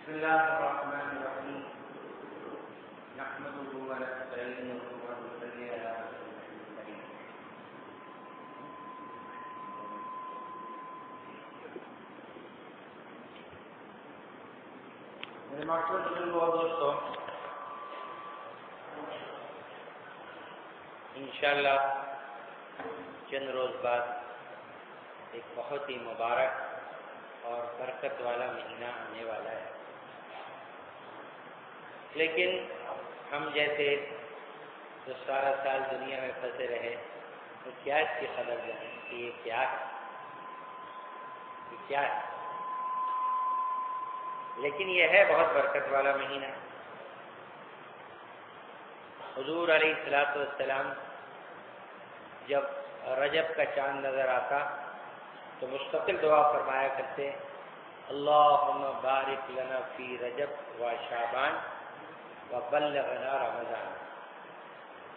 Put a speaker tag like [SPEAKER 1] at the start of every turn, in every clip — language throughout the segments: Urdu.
[SPEAKER 1] بسم الله الرحمن الرحيم نحمده ونستعينه ونصلي على رسوله الكريم. میرے معزز دوستوں، انشاءاللہ چند روز بعد ایک بہت ہی مبارک اور برکت والا مہینہ آنے والا ہے، لیکن ہم جیسے جو سارا سال دنیا میں پھنسے رہے تو کیا اس کی خبر جانیں کہ یہ کیا ہے، یہ کیا ہے. لیکن یہ ہے بہت برکت والا مہینہ. حضور علیہ الصلوۃ والسلام جب رجب کا چاند نظر آتا تو مستقل دعا فرمایا کرتے، اللہم بارک لنا فی رجب و شعبان وبلغنا رمضان،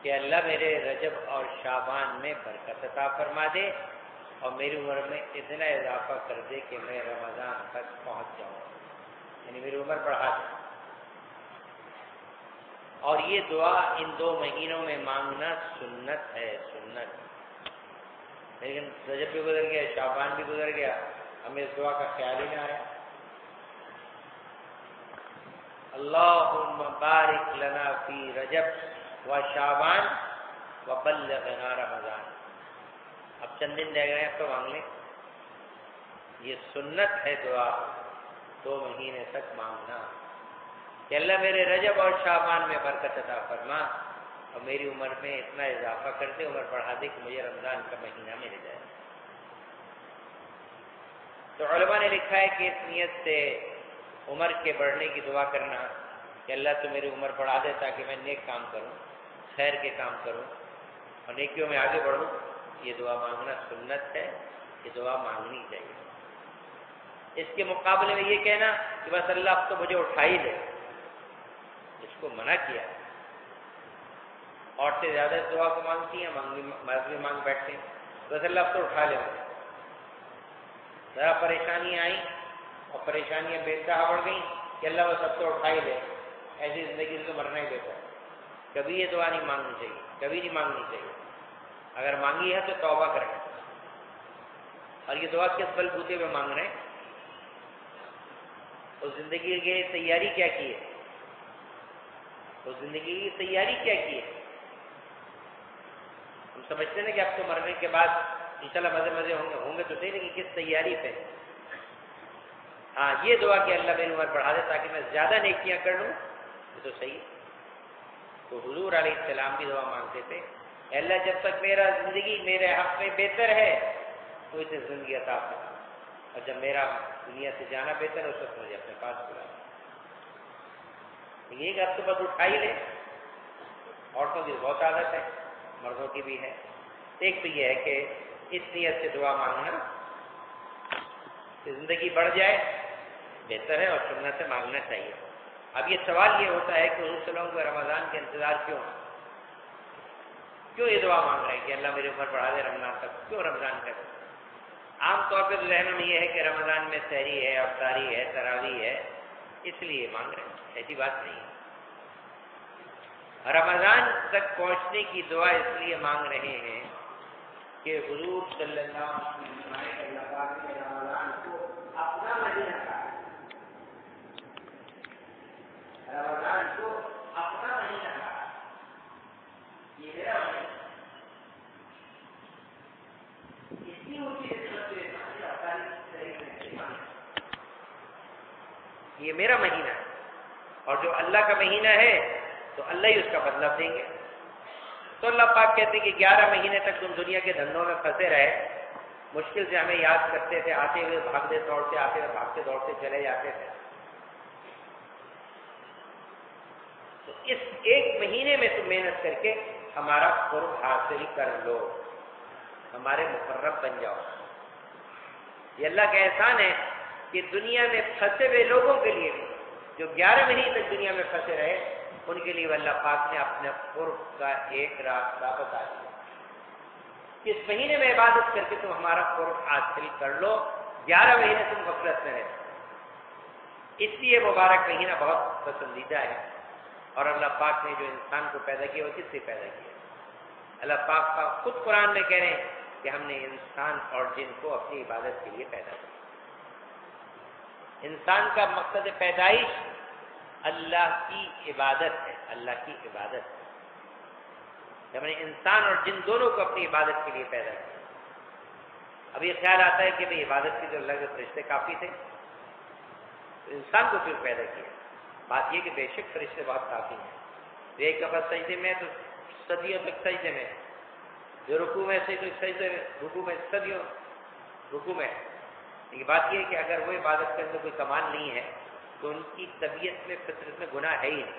[SPEAKER 1] کہ اللہ میرے رجب اور شعبان میں برکت عطا فرما دے اور میری عمر میں اتنا اضافہ کر دے کہ میں رمضان تک پہنچ جاؤں، یعنی میری عمر بڑھا دے. اور یہ دعا ان دو مہینوں میں مانگنا سنت ہے، سنت. لیکن رجب بھی گزر گیا، شعبان بھی گزر گیا، ہمیں اس دعا کا خیال ہی نہ آیا. اللہم بارک لنا فی رجب و شعبان وبلغنا رمضان. اب چند دن رہ گئے ہیں تو مانگ لیں. یہ سنت ہے دعا 2 مہینے تک مانگنا کہ اللہ میرے رجب اور شعبان میں برکت عطا فرما اور میری عمر میں اتنا اضافہ کر دے، عمر بڑھا دے کہ مجھے رمضان کا مہینہ مل جائے. تو علماء نے لکھا ہے کہ اس نیت سے عمر کے بڑھنے کی دعا کرنا کہ اللہ تو میری عمر بڑھا دے تاکہ میں نیک کام کروں، خیر کے کام کروں اور نیکیوں میں آگے بڑھوں، یہ دعا مانگنا سنت ہے، یہ دعا مانگنی چاہیے. اس کے مقابلے میں یہ کہنا کہ بس اللہ اب تو مجھے اٹھا ہی لے، اس کو منع کیا. عورتیں زیادہ اس دعا کو مانگتی ہیں، مرد بھی مانگ بیٹھتے ہیں، بس اللہ اب تو اٹھا لے. ذرا پریشانیاں آئیں اور پریشانیاں بے انتہا بڑھ گئیں کہ اللہ وہ سب تو اٹھا ہی لے، ایسی زندگی سے تو مرنا ہی بہتر ہے. کبھی یہ دعا نہیں مانگنی چاہیے، کبھی نہیں مانگنی چاہیے. اگر مانگی ہے تو توبہ کریں. اور یہ دعا کس بل بوتے میں مانگ رہے ہیں؟ اس زندگی کی تیاری کیا کی ہے؟ اس زندگی کی تیاری کیا کی ہے؟ ہم سمجھتے ہیں کہ اب تو مرنے کے بعد انشاءاللہ مزے مزے ہوں گے تو صحیح، لیکن کس تیاری پہ؟ ہاں یہ دعا کہ اللہ میری عمر بڑھا دے تاکہ میں زیادہ نیکیاں کر لوں، یہ تو صحیح. تو حضور علیہ السلام بھی دعا مانگتے تھے، اے اللہ جب تک میرا زندگی میرے حق میں بہتر ہے تو اسے زندگی عطا فرما، اور جب میرا دنیا سے جانا بہتر ہے اس وقت مجھے اپنے پاس بلا. یہ کہ اب تو بس اٹھا ہی لے. عورتوں کی بہت عادت ہے، مردوں کی بھی ہے. ایک تو یہ ہے کہ اس نیت سے دعا مانگنا کہ زندگی بڑھ جائے بہتر ہے، اور سنت سے مانگنا چاہیے. اب یہ سوال یہ ہوتا ہے کہ حضور صلی اللہ علیہ وسلم کو رمضان کے انتظار کیوں یہ دعا مانگ رہے ہیں کہ اللہ میری عمر بڑھا دے رمضان تک؟ کیوں رمضان کا؟ عام طور پہ ذہن میں یہ ہے کہ رمضان میں سحری ہے، افطاری ہے، تراویح ہے، اس لیے مانگ رہے ہیں. ایسی بات نہیں ہے. رمضان تک پہنچنے کی دعا اس لیے مانگ رہے ہیں کہ حضور صلی اللہ علیہ وسلم نے رمضان کو اپنا مہینہ کہا. رمضان کو اپنا مہینہ کہا. یہ میرا مہینہ، اس کی اونچی نسبت سے یہ میرا مہینہ ہے، اور جو اللہ کا مہینہ ہے تو اللہ ہی اس کا بدلہ دیں گے. تو اللہ پاک کہتے ہیں کہ 11 مہینے تک تم دنیا کے دھندوں میں پھنسے رہے، مشکل سے ہمیں یاد کرتے تھے، آتے ہوئے بھاگتے دوڑتے، آتے ہوئے بھاگتے دوڑتے چلے جاتے تھے. تو اس ایک مہینے میں تم محنت کر کے ہمارا قرب حاصل کر لو، ہمارے مقرب بن جاؤ. یہ اللہ کا احسان ہے کہ دنیا میں پھنسے ہوئے لوگوں کے لیے بھی، جو 11 مہینے تک دنیا میں پھنسے رہے، ان کے لیے اللہ پاک نے اپنے قرب کا ایک راستہ بتا دیا. اس مہینے میں عبادت کر کے تم ہمارا قرب حاصل کر لو. 11 مہینے تم غفلت میں رہے. اس لیے مبارک مہینہ بہت پسندیدہ ہے. اور اللہ پاک نے جو انسان کو پیدا کیا وہ کس سے پیدا کیا؟ اللہ پاک کا خود قرآن میں کہہ رہے ہیں کہ ہم نے انسان اور جن کو اپنی عبادت کے لیے پیدا کیا. انسان کا مقصد پیدائش اللہ کی عبادت ہے، اللہ کی عبادت ہے. جب نے انسان اور جن دونوں کو اپنی عبادت کے لیے پیدا کیا. اب یہ خیال آتا ہے کہ بھئی عبادت کے جو اللہ کے فرشتے کافی تھے، تو انسان کو کیوں پیدا کیا؟ بات یہ کہ بے شک فرشتے بہت کافی ہیں. جو ایک دفعہ سجدے میں تو صدیوں تک سجدے میں، جو رکوع میں سے تو سجدے میں، رکوع میں صدیوں رکوع میں. لیکن بات یہ ہے کہ اگر وہ عبادت کے اندر کوئی کمال نہیں ہے تو ان کی طبیعت میں فطرت میں گناہ ہے ہی نہیں،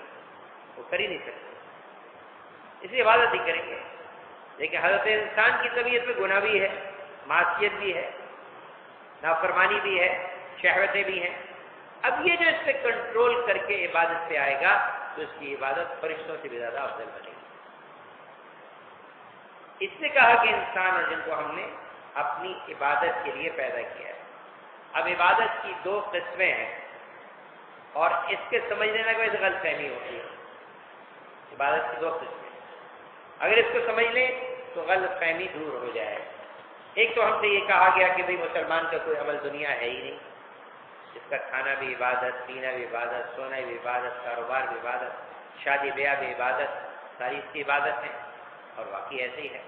[SPEAKER 1] وہ کر ہی نہیں سکتے، اس لیے عبادت ہی کریں گے. لیکن حضرت انسان کی طبیعت میں گناہ بھی ہے، معصیت بھی ہے، نافرمانی بھی ہے، شہوتیں بھی ہیں. اب یہ جو اس پہ کنٹرول کر کے عبادت پہ آئے گا تو اس کی عبادت فرشتوں سے بھی زیادہ افضل بنے گی. اس نے کہا کہ انسان اور جن کو ہم نے اپنی عبادت کے لیے پیدا کیا ہے. اب عبادت کی دو قسمیں ہیں اور اس کے سمجھنے میں کوئی غلط فہمی ہوتی ہے. عبادت کی دو قسمیں، اگر اس کو سمجھ لیں تو غلط فہمی دور ہو جائے. ایک تو ہم سے یہ کہا گیا کہ بھئی مسلمان کا کوئی عمل دنیا ہے ہی نہیں، اس کا کھانا بھی عبادت، پینا بھی عبادت، سونا بھی عبادت، کاروبار بھی عبادت، شادی بیاہ بھی عبادت، ساری اس کی عبادت ہے. اور واقعی ایسے ہی ہے.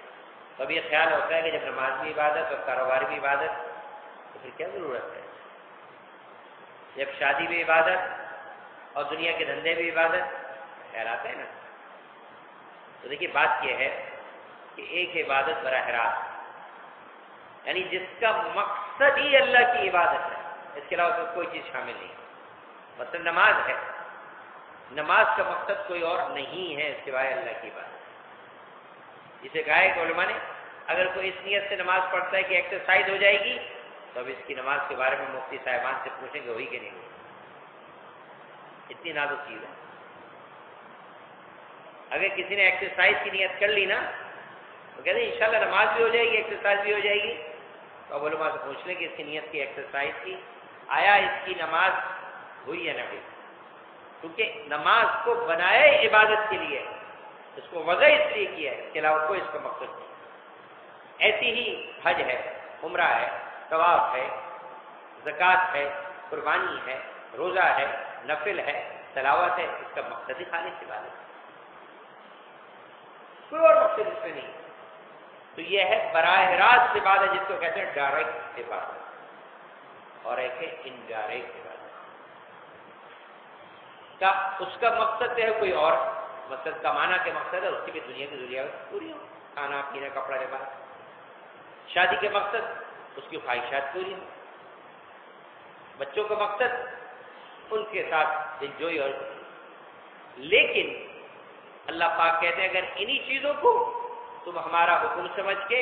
[SPEAKER 1] تو اب یہ خیال ہوتا ہے کہ جب نماز بھی عبادت اور کاروبار بھی عبادت تو پھر کیا ضرورت ہے؟ جب شادی بھی عبادت اور دنیا کے دھندے بھی عبادت، خیال آتا ہے نا. تو دیکھیے بات یہ ہے کہ ایک عبادت براہ راست، یعنی جس کا مقصد ہی اللہ کی عبادت ہے، اس کے علاوہ کوئی چیز شامل نہیں. مثلا نماز ہے، نماز کا مقصد کوئی اور نہیں ہے اس کے سوائے اللہ کی عبادت. جسے کہا ہے کہ علماء نے اگر کوئی اس نیت سے نماز پڑھتا ہے کہ ایکسرسائز ہو جائے گی تو اب اس کی نماز کے بارے میں مفتی صاحبان سے پوچھیں گے ہوئی کہ نہیں ہوئی. اتنی نازک چیز ہے. اگر کسی نے ایکسرسائز کی نیت کر لی نا تو کہتے ہیں انشاءاللہ نماز بھی ہو جائے گی، ایکسرسائز بھی ہو جائے گی. تو اب علماء سے پوچھ لیں کہ اس کی نیت کی ایکسرسائز کی، آیا اس کی نماز ہوئی یا نہ ہوئی؟ کیونکہ نماز کو بنایا عبادت کے لیے، اس کو وضع اس لیے کیا ہے، اس کے علاوہ کوئی اس کا مقصد نہیں. ایسی ہی حج ہے، عمرہ ہے، طواف ہے، زکوٰۃ ہے، قربانی ہے، روزہ ہے، نفل ہے، تلاوت ہے، اس کا مقصد ہی خالص عبادت ہے، کوئی اور مقصد اس میں نہیں. تو یہ ہے براہ راست عبادت، جس کو کہتے ہیں ڈائریکٹ عبادت، اور ایک ہے انڈائریکٹ عبادت. اس کا مقصد ہے کوئی اور، مقصد کمانا کے مقصد ہے اس کی بھی دنیا کی ضروریات پوری ہو، کھانا پینا کپڑا لباس. شادی کے مقصد اس کی خواہشات پوری ہو. بچوں کا مقصد ان کے ساتھ انجوائے اور. لیکن اللہ پاک کہتے ہیں اگر انہی چیزوں کو تم ہمارا حکم سمجھ کے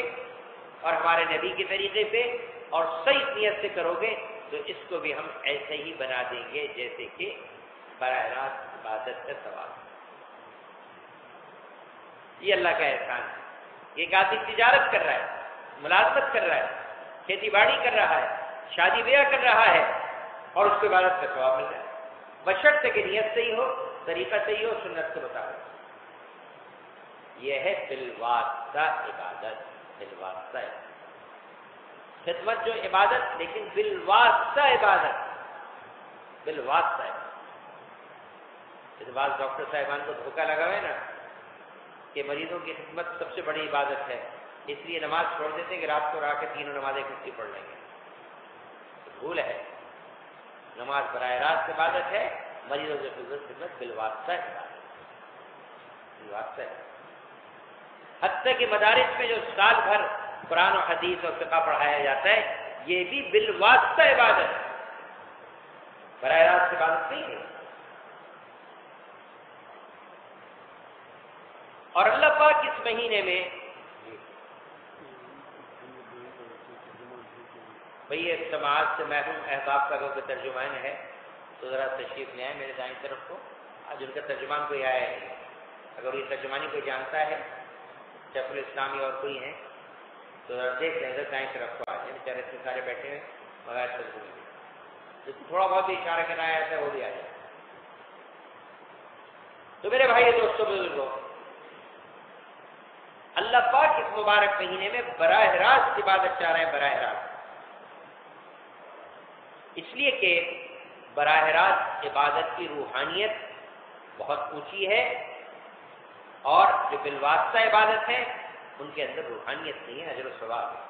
[SPEAKER 1] اور ہمارے نبی کے طریقے پہ اور صحیح نیت سے کرو گے تو اس کو بھی ہم ایسے ہی بنا دیں گے جیسے کہ براہ راست عبادت کا ثواب. یہ اللہ کا احسان ہے. یہ ایک آدمی تجارت کر رہا ہے، ملازمت کر رہا ہے، کھیتی باڑی کر رہا ہے، شادی بیاہ کر رہا ہے اور اس کو عبادت کا ثواب مل رہا ہے، بشرطے کہ نیت صحیح ہو، طریقہ صحیح ہو، سنت کے مطابق. یہ ہے بالواسطہ عبادت. بالواسطہ خدمت جو عبادت، لیکن بالواسطہ عبادت، بالواسطہ عبادت. اس بعض ڈاکٹر صاحبان کو دھوکہ لگا ہوا ہے نا کہ مریضوں کی خدمت سب سے بڑی عبادت ہے، اس لیے نماز چھوڑ دیتے ہیں کہ رات کو آ کے تینوں نمازیں اکٹھی پڑھ لیں گے. بھول ہے. نماز براہ راست عبادت ہے، مریضوں کی خدمت بالواسطہ عبادت. بالواسطہ. حتیٰ کہ مدارس میں جو سال بھر قرآن و حدیث اور فقہ پڑھایا جاتا ہے یہ بھی بالواسطہ عبادت ہے، براہ راست عبادت نہیں ہے. اور اللہ پاک اس مہینے میں بھئی یہ سماعت سے محروم احباب کا جو ترجمان ہے تو ذرا تشریف لے آئیں میرے دائیں طرف کو. آج ان کا ترجمان کوئی آیا ہے، اگر یہ ترجمانی کوئی جانتا ہے، شیخ الاسلامی اور کوئی ہیں تو ذرا دیکھ لیں. دائیں طرف کو آ جائیں، بیچارے اتنے سارے بیٹھے ہوئے بغیر ترجمے. جو تھوڑا بہت بھی اشارہ کرنا آیا ہے وہ بھی آ جائے. تو میرے بھائی دوستوں بزرگوں، اللہ پاک اس مبارک مہینے میں براہ راست عبادت چاہ رہے ہیں، براہ راست، اس لیے کہ براہ راست عبادت کی روحانیت بہت اونچی ہے، اور جو بالواسطہ عبادت ہے ان کے اندر روحانیت نہیں ہے، اجر و ثواب ہے.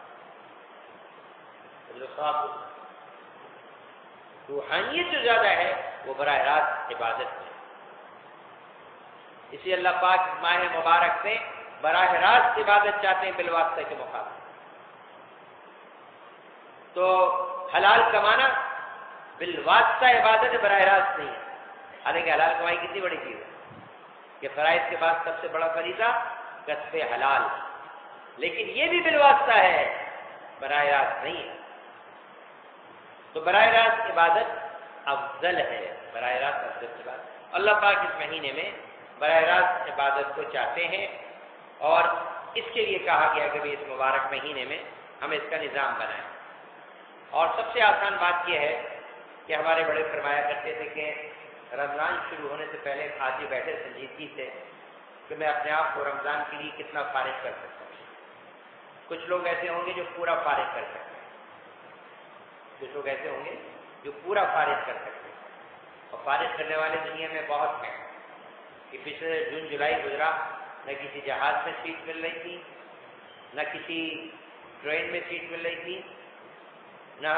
[SPEAKER 1] اجر و ثواب ہے. روحانیت جو زیادہ ہے وہ براہ راست عبادت ہے. اسی اللہ پاک ماہ مبارک میں براہ راست عبادت چاہتے ہیں بالواسطہ کے مقابلے. تو حلال کمانا بالواسطہ عبادت براہ راست نہیں ہے. حالانکہ حلال کمائی کتنی بڑی چیز ہے کہ فرائض کے بعد سب سے بڑا فریضہ کسب حلال، لیکن یہ بھی بالواسطہ ہے، براہ راست نہیں ہے. تو براہ راست عبادت افضل ہے، براہ راست افضل عبادت. اللہ پاک اس مہینے میں براہ راست عبادت کو چاہتے ہیں، اور اس کے لیے کہا گیا کہ بھی اس مبارک مہینے میں ہم اس کا نظام بنائیں. اور سب سے آسان بات یہ ہے کہ ہمارے بڑے فرمایا کرتے تھے کہ رمضان شروع ہونے سے پہلے آج ہی بیٹھے سنجیدگی سے کہ میں اپنے آپ کو رمضان کے لیے کتنا فارغ کر سکتا ہوں. کچھ لوگ ایسے ہوں گے جو پورا فارغ کر سکتے ہیں، کچھ لوگ ایسے ہوں گے جو پورا فارغ کر سکتے ہیں، اور فارغ کرنے والے دنیا میں بہت ہیں. کہ پچھلے جون جولائی گزرا، نہ کسی جہاز میں سیٹ مل رہی تھی، نہ کسی ٹرین میں سیٹ مل رہی تھی، نہ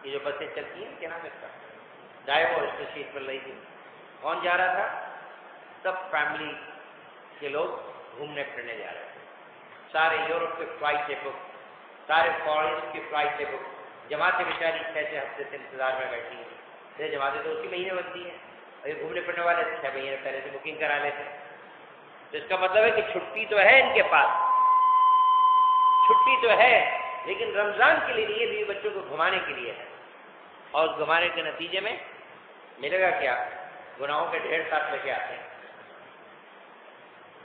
[SPEAKER 1] یہ جو بسیں چلتی ہیں کیا نام ہے اس کا، ڈائیو، اس میں سیٹ مل رہی تھی. کون جا رہا تھا؟ سب فیملی کے لوگ گھومنے پھرنے جا رہے تھے. سارے یورپ کے فلائٹیں بک، سارے فارن کی فلائٹیں بک. جماعتیں بیچاری 6 ہفتے سے انتظار میں بیٹھی ہیں. یہ جماعتیں تو اسی مہینے بنتی ہیں، اور یہ گھومنے پھرنے والے 6 مہینے پہلے سے بکنگ کرا لیتے ہیں. تو اس کا مطلب ہے کہ چھٹی تو ہے ان کے پاس، چھٹی تو ہے، لیکن رمضان کے لیے نہیں ہے، بیوی بچوں کو گھمانے کے لیے ہے. اور گھمانے کے نتیجے میں ملے گا کیا؟ گناہوں کے ڈھیر ساتھ لے کے آتے ہیں.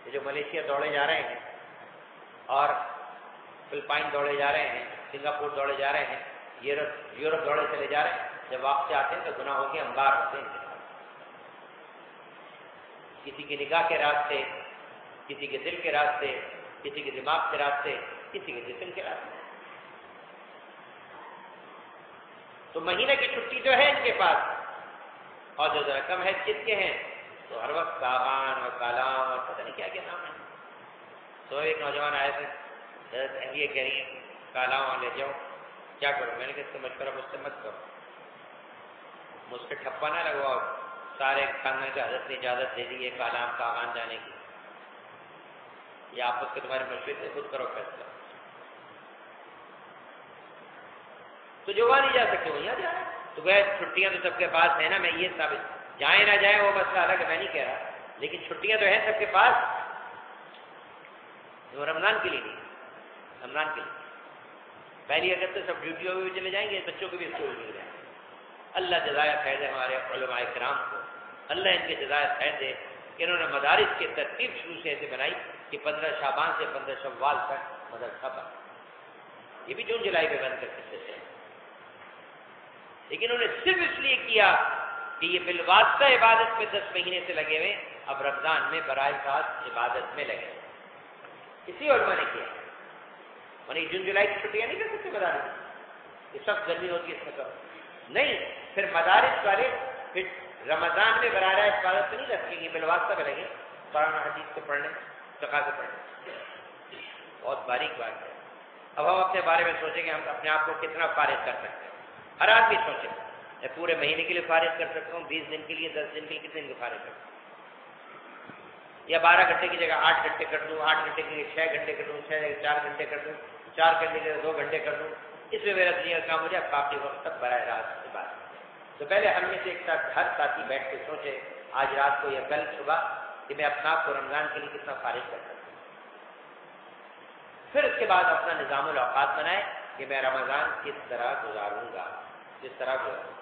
[SPEAKER 1] یہ جو ملیشیا دوڑے جا رہے ہیں، اور فلپائن دوڑے جا رہے ہیں، سنگاپور دوڑے جا رہے ہیں، یورپ دوڑے چلے جا رہے ہیں، جب واپس آتے ہیں تو گناہوں کے انبار ہوتے ہیں. کسی کی نگاہ کے راستے، کسی کے دل کے راستے، کسی کے دماغ کے راستے، کسی کے جسم کے راستے. تو مہینے کی چھٹی تو ہے ان کے پاس، اور جو ذرا کم حیثیت کے ہیں تو ہر وقت باغان اور کالام اور پتہ نہیں کیا کیا نام ہے. تو ایک نوجوان آئے تھے، حضرت اہلیہ کہہ رہی ہیں کالام لے جاؤ، کیا کروں؟ میں نے کہا اس کا مشورہ مجھ سے مت کرو، مجھ سے ٹھپا نہ لگواؤ. سارے خاندان کے حضرت نے اجازت دے دی ہے کالام کاغان جانے کی، یہ آپس کے تمہارے مشورے سے خود کرو فیصلہ. تو جو وہاں نہیں جا سکتے وہ یہاں جا رہے ہیں. تو گئے چھٹیاں تو سب کے پاس ہیں نا، میں یہ ثابت جائیں نہ جائیں وہ مسئلہ الگ ہے، میں نہیں کہہ رہا، لیکن چھٹیاں تو ہیں سب کے پاس. وہ رمضان کے لیے نہیں، رمضان کے لیے پہلی اگست سے سب ڈیوٹیوں میں بھی چلے جائیں گے، بچوں کو بھی اسکول مل جائیں گے. اللہ جزائے خیر دے ہمارے علماء کرام کو، اللہ ان کے جزائے خیر دے کہ انہوں نے مدارس کی ترتیب شروع سے ایسے بنائی کہ 15 شعبان سے 15 شوال تک مدرسہ بنا. یہ بھی جون جولائی میں بند کر سکتے تھے، لیکن انہوں نے صرف اس لیے کیا کہ یہ بالواسطہ عبادت میں 10 مہینے سے لگے ہوئے، اب رمضان میں براہ راست عبادت میں لگے. اسی علماء نے کیا. یعنی جون جولائی کی چھٹیاں نہیں کر سکتے مدارس، یہ سب گرمی ہوتی ہے اس میں کرو نہیں. پھر مدارس والے پھر رمضان میں براہ راست عبادت نہیں رکھیں گے، بالواسطہ میں لگے قرآن حدیث سے پڑھنے، فقہ سے پڑھنے. بہت باریک بات ہے. اب ہم اپنے بارے میں سوچیں کہ ہم اپنے آپ کو کتنا فارغ کر سکتے ہیں. ہر آدمی سوچے میں پورے مہینے کے لیے فارغ کر سکتا ہوں، 20 دن کے لیے، 10 دن کے لیے، کتنے دن کو فارغ کر سکتا ہوں؟ یا 12 گھنٹے کی جگہ 8 گھنٹے کر دوں، 8 گھنٹے کے لیے 6 گھنٹے کر دوں، 6 جگہ 4 گھنٹے کر دوں، 4 گھنٹے کے لیے 2 گھنٹے کر دوں. اس میں میرا دنیا کا کام ہو جائے، باقی وقت تک براہ راست سے بات. تو پہلے ہم میں سے ایک ساتھ ہر ساتھی بیٹھ کے سوچے آج رات کو یا کل صبح کہ میں اپنا آپ کو رمضان کے لیے کتنا فارغ کر سکتا ہوں. پھر اس کے بعد اپنا نظام الاوقات بنائے کہ میں رمضان کس طرح گزاروں گا، کس طرح گزاروں گا.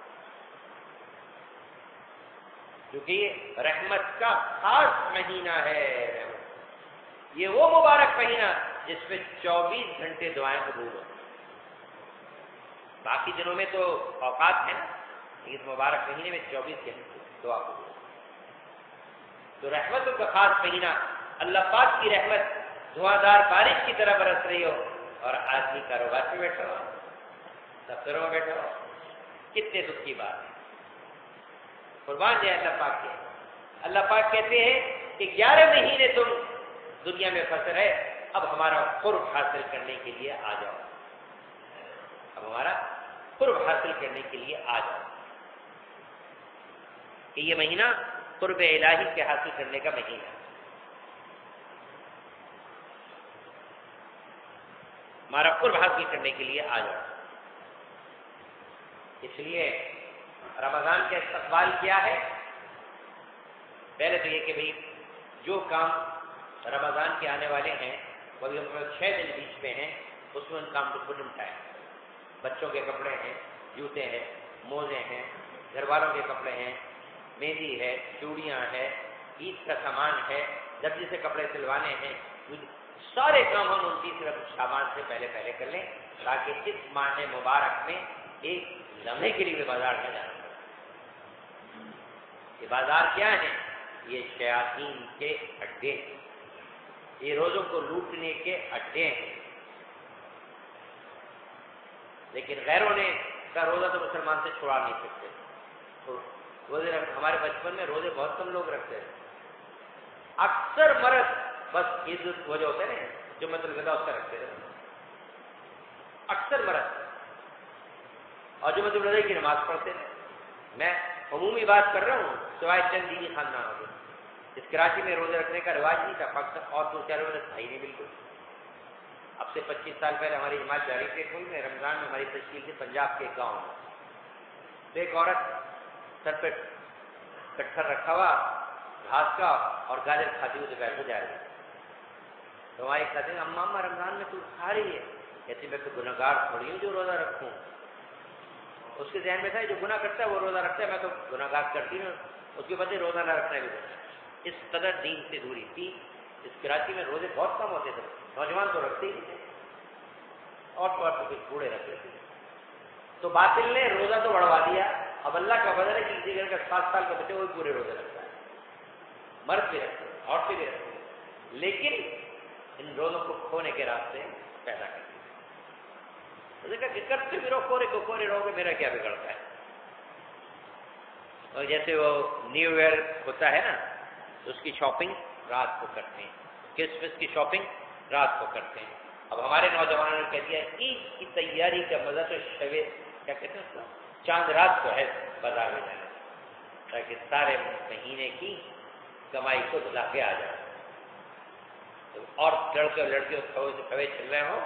[SPEAKER 1] کیونکہ یہ رحمت کا خاص مہینہ ہے. یہ وہ مبارک مہینہ جس میں 24 گھنٹے دعائیں قبول ہو. باقی دنوں میں تو اوقات ہیں نا، اس مبارک مہینے میں 24 گھنٹے دعا قبول. تو رحمتوں کا خاص مہینہ، اللہ پاک کی رحمت دھواں دار بارش کی طرح برس رہی ہو اور آدمی کاروبار پہ بیٹھا ہو، دفتروں میں بیٹھا ہو، کتنے دکھ کی بات ہے. قربان جائے اللہ پاک کے. اللہ پاک کہتے ہیں کہ 11 مہینے تم دنیا میں پھنس رہے، اب ہمارا قرب حاصل کرنے کے لیے آ جاؤ، اب ہمارا قرب حاصل کرنے کے لیے آ جاؤ. کہ یہ مہینہ قرب الہی کے حاصل کرنے کا مہینہ ہے. ہمارا قرب حاصل کرنے کے لیے آ جاؤ. اس لیے رمضان کا استقبال کیا ہے؟ پہلے تو یہ کہ بھئی جو کام رمضان کے آنے والے ہیں وہ ابھی 6 دن بیچ میں ہیں، اس میں ان کام کو خود نپٹائیں. بچوں کے کپڑے ہیں، جوتے ہیں، موزے ہیں، گھر والوں کے کپڑے ہیں، مہندی ہے، چوڑیاں ہے، عید کا سامان ہے، درزی سے کپڑے سلوانے ہیں. سارے کام ہم 29 شعبان سے پہلے کر لیں تاکہ اس ماہ مبارک میں ایک لمحے کے لیے بھی بازار میں جانا پڑے. یہ بازار کیا ہے؟ یہ شیاطین کے اڈے، یہ روزوں کو لوٹنے کے اڈے ہیں. لیکن غیروں نے کا روزہ تو مسلمان سے چھڑا نہیں سکتے. روزے ہمارے بچپن میں روزے بہت کم لوگ رکھتے ہیں. اکثر مرد بس عید وجہ ہوتے ہیں نا، جو مطلب غذا اس کا رکھتے تھے، اکثر مرد، اور جو مطلب رضا کی نماز پڑھتے ہیں. میں عمومی بات کر رہا ہوں، سوائے چند دینی خاندانوں کے. اس کراچی میں روزے رکھنے کا رواج نہیں تھا، پاکستان اور دو چار روزے تھا ہی نہیں بالکل. اب سے 25 سال پہلے ہماری جماعت جاری کے کوئی میں رمضان میں ہماری تشکیل تھی پنجاب کے ایک گاؤں میں. تو ایک عورت سر پہ کٹھر رکھا ہوا گھاس کا اور گاجر کھاتی ہوئی دوپہر کو جا رہی ہے. تو ہمارے کہتے ہیں اماں رمضان میں تو کھا رہی ہے. کہتی میں تو گناہگار تھوڑی ہوں جو روزہ رکھوں. اس کے ذہن میں تھا جو گناہ کرتا ہے وہ روزہ رکھتا ہے، میں تو گناہگار کرتی ہوں، اس کے بدلے روزہ نہ رکھنا بھی گناہ. اس قدر دین سے دوری تھی. اس کراچی میں روزے بہت کم ہوتے تھے، نوجوان تو رکھتے ہی نہیں تھے، اور تو کچھ بوڑھے رکھتے تھے. تو باطل نے روزہ تو بڑھوا دیا. اب اللہ کا بدل ہے کہ کسی گھر کا 7 سال کا بچہ وہی پورے روزے رکھتا ہے، مرد بھی رکھتے ہیں، عورتیں بھی رکھتے ہیں. لیکن ان روزوں کو کھونے کے راستے پیدا کرتے ہیں. کہ کرتے بھی رہو گے میرا کیا بگڑتا ہے. اور جیسے وہ نیو ایئر ہوتا ہے نا، تو اس کی شاپنگ رات کو کرتے ہیں، کرسمس کی شاپنگ رات کو کرتے ہیں. اب ہمارے نوجوانوں نے کہہ دیا عید کی تیاری کا مزہ تو کیا کہتے ہیں اس کو، چاند رات کو ہے بازار میں جانا، تاکہ سارے مہینے کی کمائی کو بلا کے آ جائے. اور لڑکے اور لڑکیوں کھوے چل رہے ہوں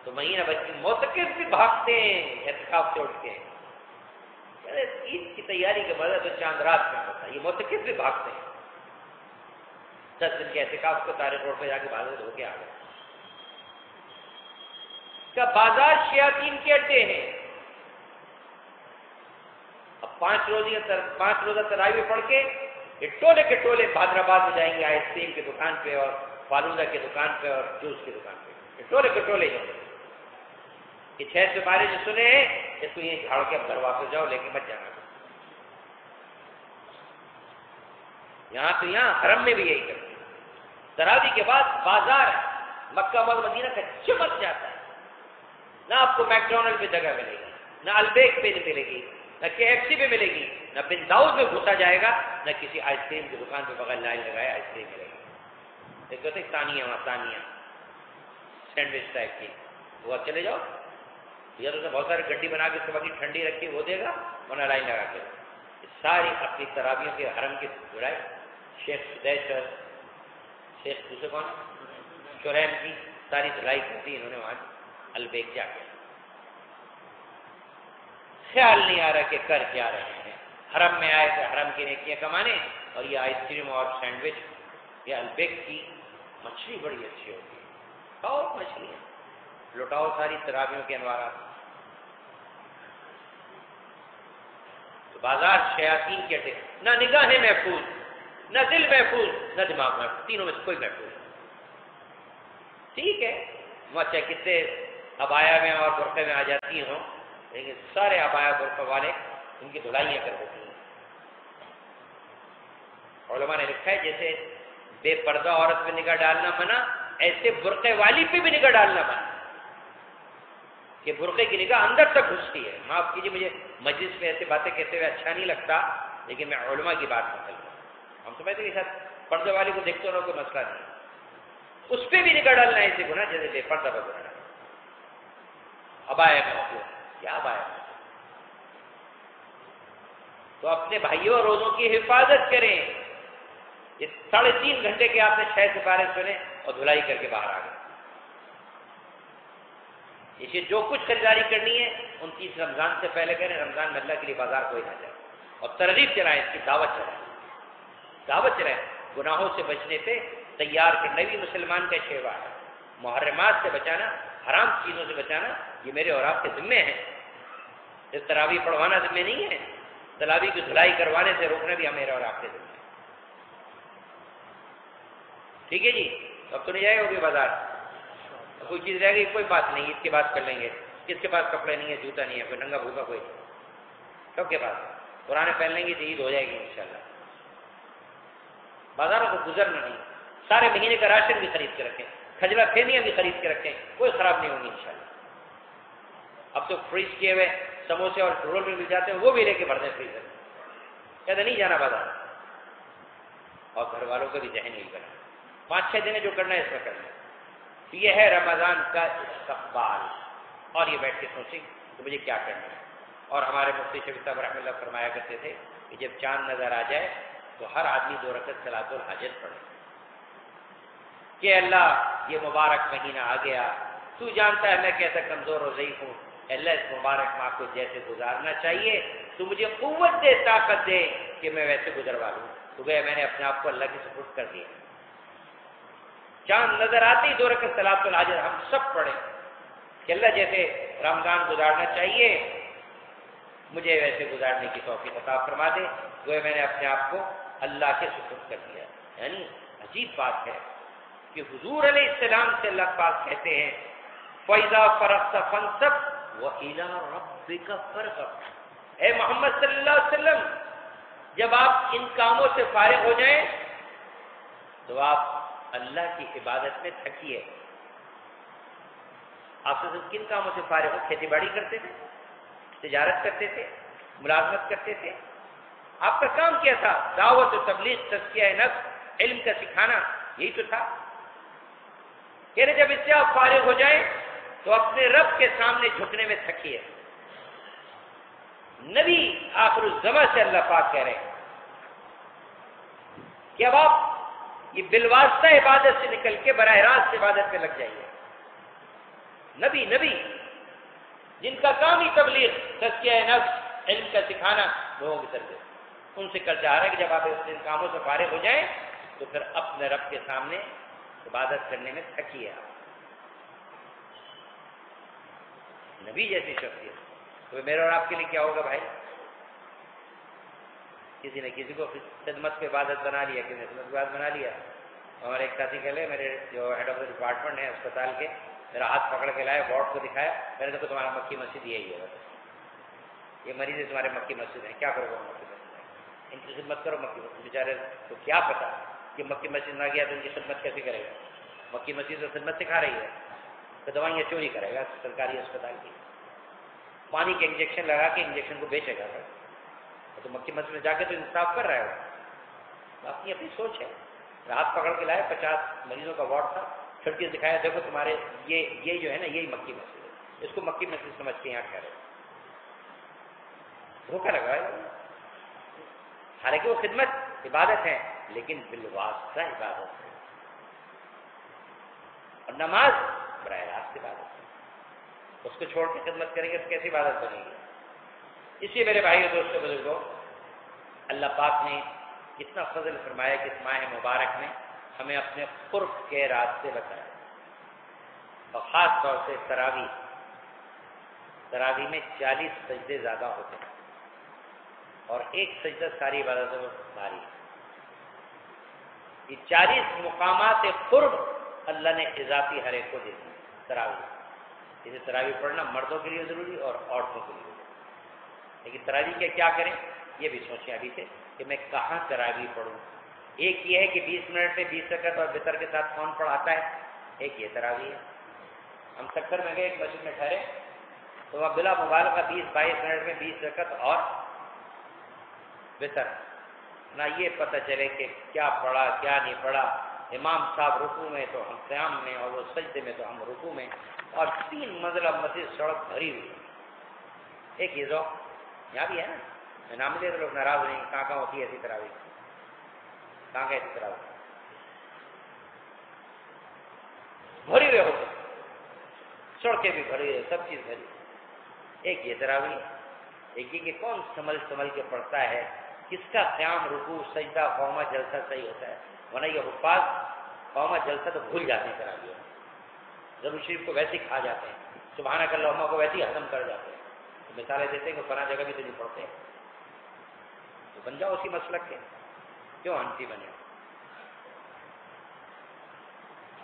[SPEAKER 1] تو مہینہ بچے معتکف بھی بھاگتے ہیں اعتکاف سے اٹھ کے. عید کی تیاری کا مزہ تو چاند رات میں ہوتا ہے، یہ معتکف بھی بھاگتے ہیں. 10 دن کے اعتکاف کو تاریخ روڈ پہ جا کے بازار ہو کے آ گئے. کیا بازار شیاطین کے اڈے ہیں. اب 5 روزہ تراویح پڑھ کے یہ ٹولے کے ٹولے حیدرآباد میں جائیں گے آئس کریم کی دکان پہ اور فالودہ کی دکان پہ اور جوس کی دکان پہ. یہ ٹولے کے ٹولے ہوں گے کہ 6 سپارے جو سنے ہیں اس کو یہ جھاڑ کے اب گھر واپس جاؤ، لے کے مت جانا. یہاں تو یہاں حرم میں بھی یہی کرتے ہیں. تراویح کے بعد بازار مکہ اور مدینہ کا چمک جاتا ہے. نہ آپ کو میکڈونلڈ پہ جگہ ملے گی، نہ البیک پہ ملے گی، نہ KFC پہ ملے گی، نہ بن داؤد میں گھسا جائے گا، نہ کسی آئس کریم کی دکان پہ بغیر لائن لگائے آئس کریم ملے گی. دیکھتے ہوتے ثانیہ سینڈوچ ٹائپ کی، وہ چلے جاؤ یا تو بہت سارے گڈی بنا کے صبح کی ٹھنڈی رکھی وہ دے گا، ورنہ لائن لگا کے. ساری اپنی تراویحوں کے حرم کی جڑائی شیخ دوسرے کون شریم کی ساری دھلائی کرتی انہوں نے وہاں البیک جا کے. خیال نہیں آ رہا کہ کر کیا رہے ہیں. حرم میں آئے تو حرم کی نیکیاں کمانے، اور یہ آئس کریم اور سینڈوچ یا البیک کی مچھلی بڑی اچھی ہوتی ہے، کھاؤ مچھلیاں، لٹاؤ ساری تراویحوں کے انوارات. تو بازار شیاطین کے اڈے. نہ نگاہیں محفوظ، نہ دل محفوظ، نہ دماغ محفوظ، تینوں میں سے کوئی محفوظ نہیں. ٹھیک ہے وہ چاہے کتنے ابایا میں اور برقعے میں آ جاتی ہوں، لیکن سارے ابایا برقع والے ان کی دھلائیاں کر دیتی ہیں۔ علماء نے لکھا ہے جیسے بے پردہ عورت پہ نگاہ ڈالنا منع، ایسے برقعے والی پہ بھی نگاہ ڈالنا منع، کہ برقعے کی نگاہ اندر تک گھستی ہے۔ معاف کیجیے، مجھے مجلس میں ایسے باتیں کہتے ہوئے اچھا نہیں لگتا، لیکن میں علماء کی بات نہیں کرتا۔ ہم سمجھتے ہیں کہ پردے والی کو دیکھتے رہو کوئی مسئلہ نہیں، اس پہ بھی نگاہ ڈالنا ایسے گناہ جیسے بے پردہ پر گناہ۔ ابایا کیا ابایا؟ تو اپنے بھائیوں اور روزوں کی حفاظت کریں۔ یہ 3.5 گھنٹے کے آپ نے 6 سپارے سنے اور دھلائی کر کے باہر آ گئے۔ اسے جو کچھ خریداری کرنی ہے 29 رمضان سے پہلے کریں، رمضان میں اللہ کے لیے بازار کوئی نہ جائے، اور ترغیب چلائیں، اس کی دعوت چلائیں۔ گناہوں سے بچنے پہ تیار کرنا بھی مسلمان کا شیوا ہے۔ محرمات سے بچانا، حرام چیزوں سے بچانا، یہ میرے اور آپ کے ذمے ہیں۔ اس تراویح پڑھوانا ذمے نہیں ہے، تراویح کی دھلائی کروانے سے روکنا بھی میرے اور آپ کے ذمے ہے۔ ٹھیک ہے جی، اب تو نہیں جائے گا کوئی بازار، کوئی چیز رہ گئی کوئی بات نہیں، عید کے بعد کر لیں گے۔ کس کے پاس کپڑے نہیں ہے، جوتا نہیں ہے، کوئی ننگا بھوکا کوئی نہیں، سب کے پاس پرانے پہن لیں گے تو عید ہو جائے گی انشاءاللہ۔ بازاروں کو گزرنا نہیں، سارے مہینے کا راشن بھی خرید کے رکھیں، کھجلا پھینیاں بھی خرید کے رکھیں، کوئی خراب نہیں ہوگی انشاءاللہ۔ اب تو فریز کیے ہوئے سموسے اور رول بھی مل جاتے ہیں، وہ بھی لے کے بھر دیں فریزر میں، کہتے نہیں جانا بازار۔ اور گھر والوں کا بھی ذہن نہیں کرنا، 5-6 دن جو کرنا ہے اس میں کرنا ہے۔ یہ ہے رمضان کا استقبال، اور یہ بیٹھ کے سوچیں کہ مجھے کیا کرنا ہے۔ اور ہمارے مفتی شفیع صاحب رحمۃ اللہ فرمایا کرتے تھے کہ جب چاند نظر آ جائے تو ہر آدمی 2 رکعت صلاۃ الحاجت پڑھے کہ اللہ یہ مبارک مہینہ آ گیا، تو جانتا ہے میں کیسا کمزور و ضعیف ہوں، اللہ اس مبارک ماہ کو جیسے گزارنا چاہیے تو مجھے قوت دے، طاقت دے کہ میں ویسے گزروا لوں۔ تو گئے میں نے اپنے آپ کو اللہ کے سپرد کر دیا۔ چاند نظر آتے ہی 2 رکعت صلاۃ الحاجت ہم سب پڑھیں کہ اللہ جیسے رمضان گزارنا چاہیے مجھے ویسے گزارنے کی توفیق عطا فرما دے۔ گویا میں نے اپنے آپ کو اللہ کے سپرد کر دیا۔ یعنی عجیب بات ہے کہ حضور علیہ السلام سے اللہ پاک کہتے ہیں فَإِذَا فَرَغْتَ فَانصَبْ وَإِلَىٰ رَبِّكَ فَارْغَب۔ اے محمد صلی اللہ علیہ وسلم، جب آپ ان کاموں سے فارغ ہو جائیں تو آپ اللہ کی عبادت میں تھکیے۔ آپ سے کن کاموں سے فارغ ہو؟ کھیتی باڑی کرتے تھے، تجارت کرتے تھے، ملازمت کرتے تھے، آپ کا کام کیا تھا؟ دعوت و تبلیغ، تزکیہ نفس، علم کا سکھانا، یہی تو تھا۔ یعنی جب اس سے آپ فارغ ہو جائیں تو اپنے رب کے سامنے جھکنے میں تھکیے۔ نبی آخر الزماں سے اللہ پاک کہہ رہے ہیں کہ اب آپ یہ بالواسطہ عبادت سے نکل کے براہ راست عبادت پہ لگ جائیے۔ نبی جن کا کام ہی تبلیغ، تزکیہ نفس، علم کا سکھانا، لوگوں کی تربیت، ان سے کل چاہ رہا ہے کہ جب آپ ان کاموں سے فارغ ہو جائیں تو پھر اپنے رب کے سامنے عبادت کرنے میں تھکیے آپ۔ نبی جیسی شخصیت تو میرے اور آپ کے لیے کیا ہوگا بھائی؟ کسی نے کسی کو خدمت پہ عبادت بنا لیا، کسی نے خدمت پہ عبادت بنا لیا۔ ہمارے ایک ساتھی کہہ لے، میرے جو ہیڈ آف دا ڈپارٹمنٹ ہے اسپتال کے، میرا ہاتھ پکڑ کے لائے، بورڈ کو دکھایا، میں نے دیکھو تمہارا مکی مسجد یہی ہے، یہ مریض ہے تمہارے مکی مسجد ہے، کیا کرو گے مکی مسجد ہے؟ ان کی خدمت کرو مکی مسجد۔ بیچارے تو کیا پتا کہ مکی مسجد نہ گیا تو ان کی خدمت کیسے کرے گا؟ مکی مسجد تو خدمت سکھا رہی ہے، تو دوائیاں چوری کرے گا سرکاری اسپتال کی، پانی کے انجیکشن لگا کے انجیکشن کو بیچے گا، تو مکی مسجد میں جا کے تو انصاف کر رہا ہے وہ، اپنی سوچ ہے۔ ہاتھ پکڑ کے لائے، 50 مریضوں کا وارڈ تھا، کھڑکی دکھایا، دیکھو تمہارے یہ جو ہے نا یہی مکی مسجد ہے، اس کو مکی مسجد سمجھ کے یہاں کہہ رہے، دھوکہ لگا ہے۔ حالانکہ وہ خدمت عبادت ہے لیکن بالواسطہ عبادت ہے، اور نماز براہ راست عبادت ہے، اس کو چھوڑ کے خدمت کریں گے تو کیسی عبادت بنے گی؟ اسی میرے بھائی اور دوستوں بزرگوں، اللہ پاک نے کتنا فضل فرمایا کہ اس ماہ مبارک میں ہمیں اپنے قرب کے راستے بتائے، اور خاص طور سے تراویح میں 40 سجدے زیادہ ہوتے ہیں، اور ایک سجدہ ساری عبادتوں میں بھاری ہے۔ یہ 40 مقامات قرب اللہ نے اضافی ہر ایک کو دے دی تراویح۔ اسے تراویح پڑھنا مردوں کے لیے ضروری اور عورتوں کے لیے ضروری۔ لیکن تراویح کے کیا کریں یہ بھی سوچیں ابھی سے کہ میں کہاں تراویح پڑھوں. ایک یہ ہے کہ 20 منٹ میں 20 رکعت اور وتر کے ساتھ کون پڑھاتا ہے, ایک یہ تراویح ہے. ہم سکر میں گئے ایک مسجد میں ٹھہرے تو وہاں بلا مبالغہ 20-22 منٹ میں 20 رکعت اور وتر. نہ یہ پتہ چلے کہ کیا پڑھا کیا نہیں پڑھا. امام صاحب رکوع میں تو ہم قیام میں, اور وہ سجدے میں تو ہم رکوع میں, اور 3 منزلہ مسجد سڑک بھری ہوئی. ایک یہ ذوق یہاں بھی ہے نا, میں نام لے تو لوگ ناراض نہیں, کہاں ہوتی ہے ایسی تراویح, کہاں کا ایسی تراویح بھری ہوئے ہوتے, سڑکیں بھی بھری ہوئی, سب چیز بھری. ایک یہ تراویح, ایک یہ کہ کون سنبھل کے پڑھتا ہے, کس کا قیام رکوع سجدہ قومہ جلسہ صحیح ہوتا ہے. ورنہ یہ حفاظ قومہ جلسہ تو بھول جاتے ہیں تراویح, ضرور شریف کو ویسے ہی کھا جاتے ہیں, سبحانک اللہم کو ویسے ہی ہضم کر جاتے ہیں. مثالیں دیتے ہیں کہ فلاں جگہ بھی تو نہیں پڑھتے, تو بن جاؤ اسی مسلک کے, کیوں حنفی بنے.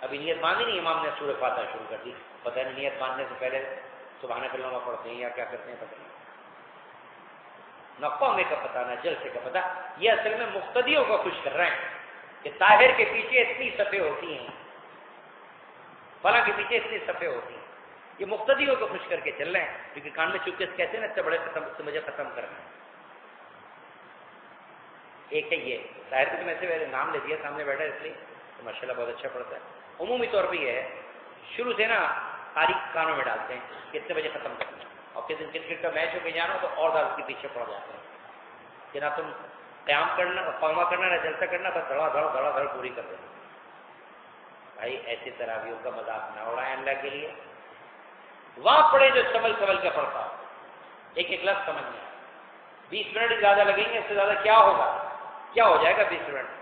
[SPEAKER 1] ابھی نیت باندھی نہیں, امام نے سورہ فاتحہ شروع کر دی, پتہ نہیں نیت باندھنے سے پہلے سبحانک اللہم پڑھتے ہیں یا کیا کرتے ہیں پتہ نہیں. نہ قومے کا پتہ نہ جلسے کا پتہ. یہ اصل میں مقتدیوں کو خوش کر رہے ہیں کہ طاہر کے پیچھے اتنی صفیں ہوتی ہیں, فلاں کے پیچھے اتنی صفیں ہوتی ہیں. یہ مقتدیوں کو خوش کر کے چل رہے ہیں, کیونکہ کان میں چپکے سے کہتے ہیں نا اتنے بڑے ختم سے مجھے ختم کرنا ہے. ایک ہے یہ طاہر کے, میں سے نام لے دیا سامنے بیٹھا اس لیے تو ماشاء اللہ بہت اچھا پڑھتا ہے. عمومی طور پہ یہ ہے شروع سے نا تاریخ کانوں میں ڈالتے ہیں کتنے بجے ختم کرنا ہے, اور کس دن کرکٹ کا میچ ہو کے جانا تو اور زیادہ اس کے پیچھے پڑ جاتے ہیں کہ نہ تم قیام کرنا, قومہ کرنا, نہ جلسہ کرنا, بس دھڑا دھڑ پوری کر دینا. بھائی ایسی تراویحوں کا مذاق نہ اڑائیں اللہ کے لیے. وہاں پڑھے جو سنبھل کے پڑھتا ہو, ایک ایک لفظ سمجھ میں 20 منٹ زیادہ لگیں گے, اس سے زیادہ کیا ہوگا, کیا ہو جائے گا 20 منٹ.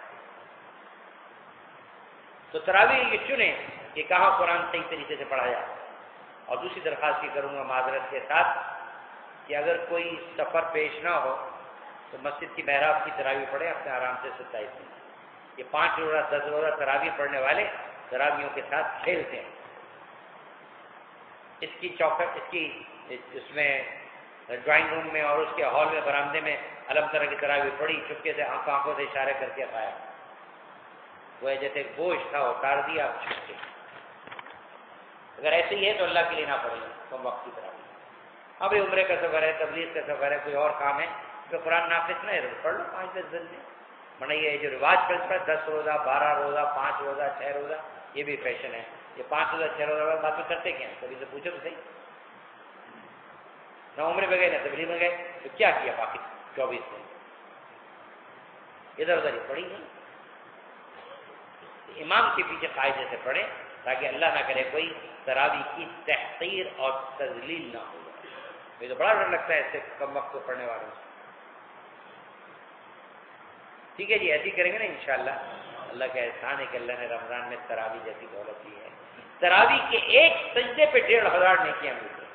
[SPEAKER 1] تو تراویح یہ چنیں کہ کہاں قرآن صحیح طریقے سے پڑھا جائے. اور دوسری درخواست یہ کروں گا معذرت کے ساتھ کہ اگر کوئی سفر پیش نہ ہو تو مسجد کی محراب کی تراویح پڑھیں اپنے آرام سے 27 دن. یہ 5 روزہ 10 روزہ تراویح پڑھنے والے تراویحوں کے ساتھ کھیلتے ہیں. اس کی چوکھٹ, اس میں ڈرائنگ روم میں اور اس کے ہال میں برآمدے میں الگ طرح کی تراویح پڑھی, چپکے سے آنکھوں سے اشارے کر کے کھایا. وہ جیسے گوشت تھا اتار دیا چھپ کے. اگر ایسے ہی ہے تو اللہ کے لیے نہ پڑھیں, کم وقت کی تراویح. اب یہ عمرے کا سفر ہے, تبلیغ کا سفر ہے, کوئی اور کام ہے تو قرآن نافذ نہیں ہے, پڑھ لو 5-10 دن میں. ورنہ یہ جو رواج چلتا ہے 10 روزہ 12 روزہ 5 روزہ 6 روزہ, یہ بھی فیشن ہے. یہ 5 روزہ 6 روزہ بعد میں کرتے کیا ہیں, کبھی سے پوچھو تو صحیح. نہ عمرے میں گئے نہ تبلیغ میں گئے, تو کیا کیا باقی 24 دن ادھر ادھر ہی پڑھی نہیں. امام کے پیچھے قاعدے سے پڑھیں تاکہ اللہ نہ کرے کوئی تراویح کی تحقیر اور تذلیل نہ ہو. مجھے تو بڑا ڈر لگتا ہے ایسے کم وقت کو پڑھنے والوں سے. ٹھیک ہے جی, ایسی کریں گے نا انشاءاللہ. اللہ کا احسان ہے کہ اللہ نے رمضان میں تراویح جیسی دولت دی ہے. تراویح کے ایک سجدے پہ 1500 نیکیاں ملتی ہیں.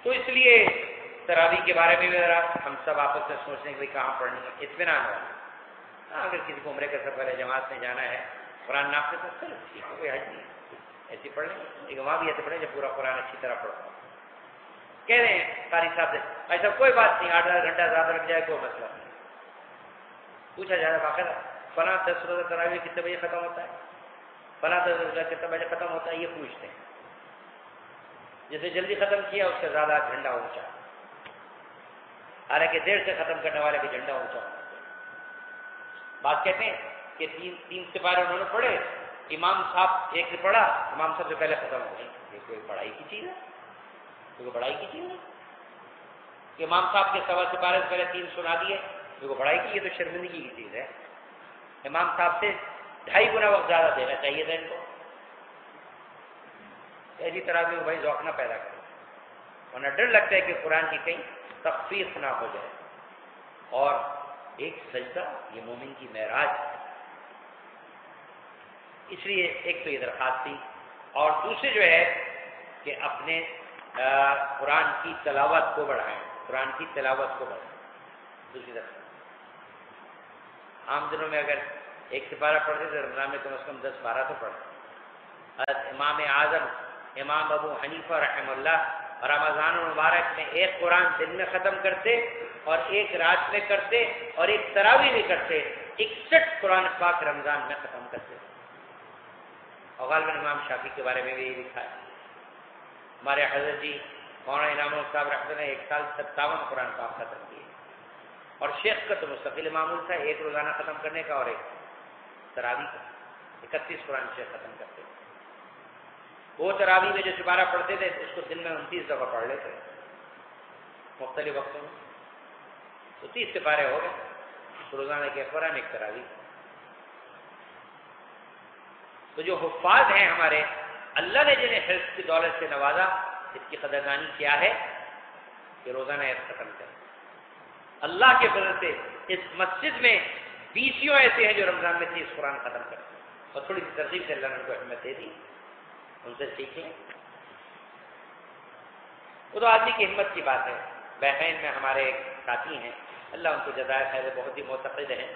[SPEAKER 1] تو اس لیے تراویح کے بارے میں ذرا ہم سب آپس میں سوچنے کے کہاں پڑھنی ہے, اطمینان ہو. اگر کسی کو عمرے کا سفر ہے, جماعت میں جانا ہے, قرآن نافذ ہے, چلو ٹھیک ہے, کوئی حج نہیں, ایسی پڑھ لیں. لیکن وہاں بھی ایسے پڑھیں جب پورا قرآن اچھی طرح پڑھو. کہہ رہے ہیں قاری صاحب سے ایسا کوئی بات نہیں, 8 گھنٹہ زیادہ لگ جائے کوئی مسئلہ نہیں. پوچھا جائے باقاعدہ فلاں 10 روزہ تراویح کتنے بجے ختم ہوتا ہے, فلاں 10 روزہ کتنے بجے ختم ہوتا ہے, یہ پوچھتے ہیں. جسے جلدی ختم کیا اس سے زیادہ جھنڈا اونچا, حالانکہ دیر سے ختم کرنے والے کا جھنڈا اونچا. بات کہتے ہیں کہ 3 سپارے انہوں نے پڑھے, امام صاحب ایک سے پڑھا, امام صاحب سے پہلے ختم ہو گئی. یہ کوئی پڑھائی کی چیز ہے, کوئی پڑھائی کی چیز ہے کہ امام صاحب کے 1.25 سپارے سے پہلے 3 سنا دیے, کوئی پڑھائی کی. یہ تو شرمندگی کی چیز ہے. امام صاحب سے 2.5 گنا وقت زیادہ دینا چاہیے تھا ان کو. ایسی طرح بھی بھائی ذوق نہ پیدا کرے, ورنہ ڈر لگتا ہے کہ قرآن کی کہیں تخفیف نہ ہو جائے. اور ایک سجدہ یہ مومن کی معراج ہے. اس لیے ایک تو یہ درخواست تھی, اور دوسری جو ہے کہ اپنے قرآن کی تلاوت کو بڑھائیں, قرآن کی تلاوت کو بڑھائیں. دوسری درخواست, عام دنوں میں اگر 1 سپارہ پڑھتے تو رمضان میں کم از کم 10-12 تو پڑھیں. حضرت امام اعظم امام ابو حنیفہ رحمہ اللہ رمضان المبارک میں ایک قرآن دن میں ختم کرتے اور ایک رات میں کرتے اور ایک تراویح میں کرتے، 61 قرآن پاک رمضان میں ختم کرتے. اور غالباً امام شافعی کے بارے میں بھی یہ لکھا ہے. ہمارے حضرت جی مولانا انعام الحق صاحب رحمۃ اللہ نے ایک سال 57 قرآن پاک ختم کیے. اور شیخ کا تو مستقل معمول تھا، ایک روزانہ ختم کرنے کا اور ایک تراویح کا. 31 قرآن شیخ ختم کرتے. وہ تراویح میں جو سپارہ پڑھتے تھے اس کو دن میں 29 دفعہ پڑھ لیتے مختلف وقتوں میں، تو 30 سپارے ہو گئے. روزانہ کے قرآن ایک تراویح. تو جو حفاظ ہیں ہمارے، اللہ نے جنہیں حفظ کی دولت سے نوازا، اس کی قدردانی کیا ہے کہ روزانہ ایک ختم کریں. اللہ کے فضل سے اس مسجد میں 20 ایسے ہیں جو رمضان میں 30 قرآن ختم کرتے ہیں، اور تھوڑی سی ترغیب سے اللہ نے ان کو اہمیت دے دی. ان سے سیکھیں. وہ تو آدمی کی ہمت کی بات ہے. بحرین میں ہمارے ایک ساتھی ہیں، اللہ ان کو جزائے خیر، بہت ہی معتقد ہیں.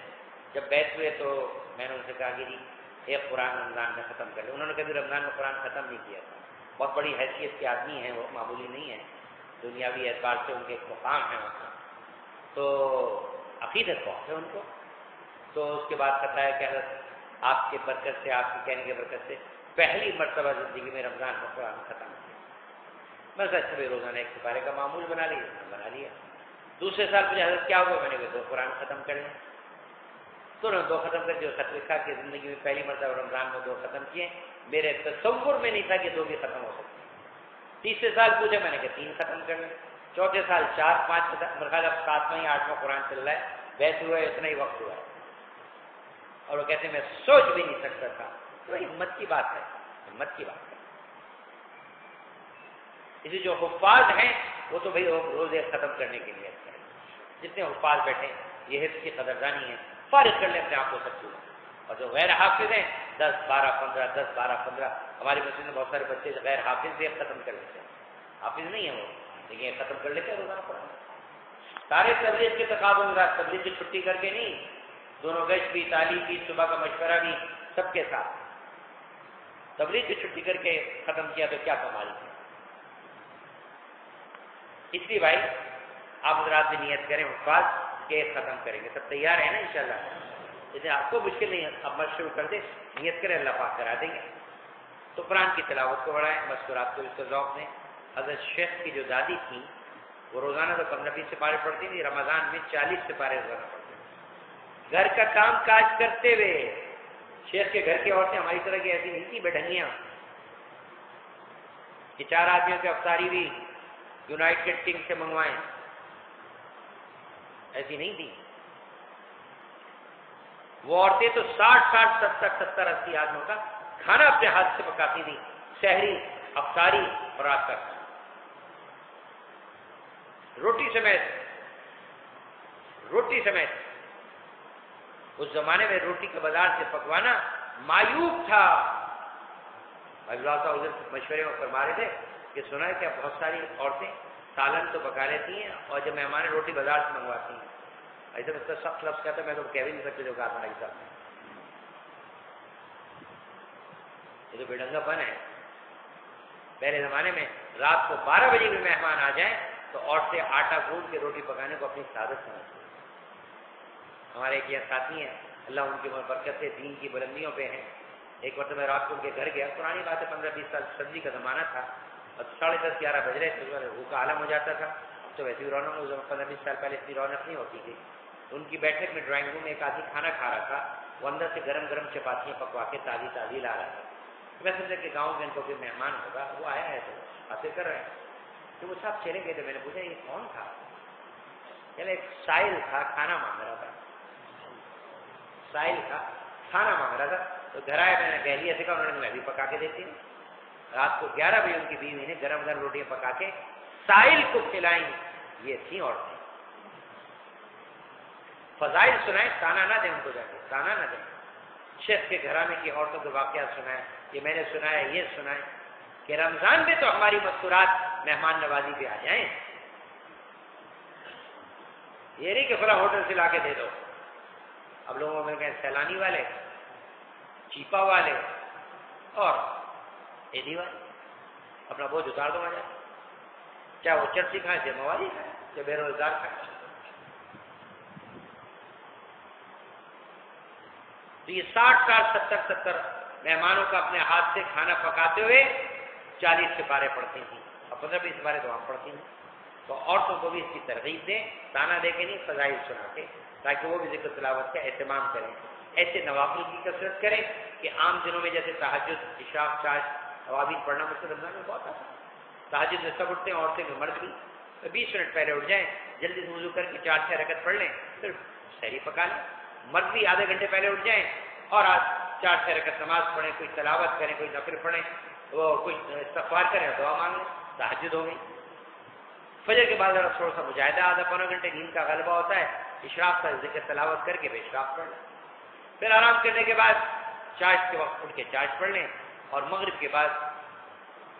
[SPEAKER 1] جب بیت ہوئے تو میں نے ان سے کہا کہ جی ایک قرآن رمضان میں ختم کر لیں. انہوں نے کبھی رمضان میں قرآن ختم نہیں کیا تھا. بہت بڑی حیثیت کے آدمی ہیں وہ، معمولی نہیں ہے. دنیاوی اعتبار سے ان کے ایک مقام ہے وہاں، تو عقیدت بہت ہے ان کو. تو اس کے بعد کہتا ہے کہ حضرت آپ کے برکت سے، آپ کے کہنے کے برکت سے پہلی مرتبہ زندگی میں رمضان میں قرآن ختم کیا. میں سچ میں روزانہ ایک سپارے کا معمول بنا لیا. دوسرے سال مجھے حضرت کیا ہوا، میں نے کہا 2 قرآن ختم کر لیں. تو انہوں نے 2 ختم کر کے خط لکھا کہ زندگی میں پہلی مرتبہ رمضان میں 2 ختم کیے. میرے تصور میں نہیں تھا کہ 2 بھی ختم ہو سکتے. تیسرے سال پوچھا، میں نے کہا 3 ختم کر لیں. چوتھے سال 4 5 مرحلہ 7واں یا 8واں قرآن چل رہا ہے. ویسے ہوا ہے، اتنا ہی وقت ہوا ہے. اور وہ کہتے ہیں میں سوچ بھی نہیں سکتا تھا. تو ہمت کی بات ہے، ہمت کی بات ہے. اسی جو حفاظ ہیں وہ تو بھائی روز ایک ختم کرنے کے لیے کریں. جتنے حفاظ بیٹھے یہ حفظ کی قدردانی ہے. فارغ کر لیں اپنے آپ کو سب چیزیں. اور جو غیر حافظ ہیں 10 12 15 10 12 15. ہماری مسجد میں بہت سارے بچے غیر حافظ بھی ایک ختم کر لیتے ہیں. حافظ نہیں ہے وہ، لیکن ایک ختم کر لیتے ہیں روزانہ قرآن. سارے تبلیغ کے تقاضوں کے ساتھ، تبلیغ کی چھٹی کر کے نہیں، دونوں گشت بھی، تعلیم بھی، صبح کا مشورہ بھی، سب کے ساتھ. تبلیغ کی چھٹی کر کے ختم کیا تو کیا کمال ہے. اس لیے بھائی آپ حضرات بھی نیت کریں حفاظ کے ختم کریں گے. سب تیار ہیں نا انشاءاللہ؟ جیسے آپ کو مشکل نہیں ہے، اب مت شروع کر دیں، نیت کریں، اللہ پاک کرا دیں گے. تو قرآن کی تلاوت کو بڑھائیں. مذکورات کو اس کے ذوق میں. حضرت شیخ کی جو دادی تھیں وہ روزانہ تو 15-20 سپارے پڑھتی تھی، رمضان میں 40 سپارے روزانہ پڑھتی تھی. گھر کا کام کاج کرتے ہوئے. شیخ کے گھر کی عورتیں ہماری طرح کی ایسی نہیں تھی بیڈھنیاں کہ 4 آدمیوں کے افطاری بھی یونائٹڈ کنگ سے منگوائیں. ایسی نہیں تھی. وہ عورتیں تو 60 70 80 آدمیوں کا کھانا اپنے ہاتھ سے پکاتی تھی. سحری، افطاری اور رات کا روٹی سمیت. اس زمانے میں روٹی کا بازار سے پکوانا معیوب تھا. اللہ تعالیٰ مشورے میں فرما رہے تھے کہ سنا ہے کہ بہت ساری عورتیں سالن تو پکا لیتی ہیں اور جب مہمان روٹی بازار سے منگواتی ہیں. ایسے میں سخت لفظ کہتا میں تو کہہ بھی نہیں سکتے جو کہا تھا صاحب نے. یہ تو بےڈنگا پن ہے. پہلے زمانے میں رات کو 12 بجے بھی مہمان آ جائیں تو عورتیں آٹا گوندھ کے روٹی پکانے کو اپنی سعادت سمجھتی ہیں. ہمارے ایک یہ ساتھی ہیں، اللہ ان کی برکت سے دین کی بلندیوں پہ ہیں. ایک مرتبہ میں رات کو ان کے گھر گیا. پرانی بات ہے، 15-20 سال سردی کا زمانہ تھا اور 10:30 11 بج رہے تھے. بھوک کا عالم ہو جاتا تھا. تو ویسے بھی رونق 15-20 سال پہلے اتنی رونق نہیں ہوتی تھی. ان کی بیٹھک میں ڈرائنگ روم میں ایک آدمی کھانا کھا رہا تھا. وہ اندر سے گرم گرم چپاتیاں پکوا کے تازی لا رہا تھا. میں سمجھا کہ گاؤں میں ان کو کوئی مہمان ہوگا، وہ آیا ہے تو حاصل کر رہے ہیں. تو وہ صاحب چلے گئے تھے. میں نے پوچھا یہ کون تھا؟ چلے ایک سائل تھا، کھانا مانگ رہا تھا. سائل تھا، کھانا مانگ رہا تھا. تو گھر آئے، میں نے دہلیہ سے کہا، انہوں نے میں بھی پکا کے دیتی ہوں. رات کو 11 بجے ان کی بیوی نے گرم گرم روٹیاں پکا کے سائل کو کھلائیں. یہ تھیں عورتیں. فضائل سنائیں، تانا نہ دیں ان کو، جا کے تانا نہ دیں. شیخ کے گھرانے کی عورتوں کے واقعات سنائیں. یہ میں نے سنا ہے، یہ سنائیں کہ رمضان میں تو ہماری مذکورات مہمان نوازی پہ آ جائیں. یہ نہیں کہ فلاں ہوٹل سے لا کے دے دو. اب لوگوں میں کہیں سیلانی والے، چیپا والے اور ایڈی والے. اپنا بوجھ اتار دو آ جائے، چاہے وہ چرسی کھائے چاہے مواری کھائے چاہے بے روزگار کھائے۔ تو یہ 60 70 مہمانوں کا اپنے ہاتھ سے کھانا پکاتے ہوئے 40 سپارے پڑھتی تھیں اور 15-20 سپارے تو ہم پڑھتی ہیں۔ تو عورتوں کو بھی اس کی ترغیب دیں، تانا دے کے نہیں، فضائل سنا کے، تاکہ وہ بھی ذکر تلاوت کا اہتمام کریں۔ ایسے نوافل کی کثرت کریں کہ عام دنوں میں جیسے تہجد، اشراق، چاش، اوابین پڑھنا مجھ سے رمضان میں بہت آتا ہے۔ تہجد میں سب اٹھتے ہیں، عورتیں بھی مرد بھی، 20 منٹ پہلے اٹھ جائیں، جلدی سے وضو کر کے 4-6 رکعت پڑھ لیں، پھر سحری پکا لیں۔ مرد بھی آدھے گھنٹے پہلے اٹھ جائیں اور آج 4-6 رکعت نماز پڑھیں، کوئی تلاوت کریں، کوئی نفل پڑھیں، وہ کوئی استغفار کریں، دعا مانگ لیں، تہجد ہو گئی۔ فجر کے بعد تھوڑا سا مجاہدہ، آدھا پونا گھنٹے نیند کا غلبہ ہوتا ہے، اشراق کا ذکر تلاوت کر کے پھر اشراق پڑھ لیں، پھر آرام کرنے کے بعد چاش کے وقت اٹھ کے چاش پڑھ لیں، اور مغرب کے بعد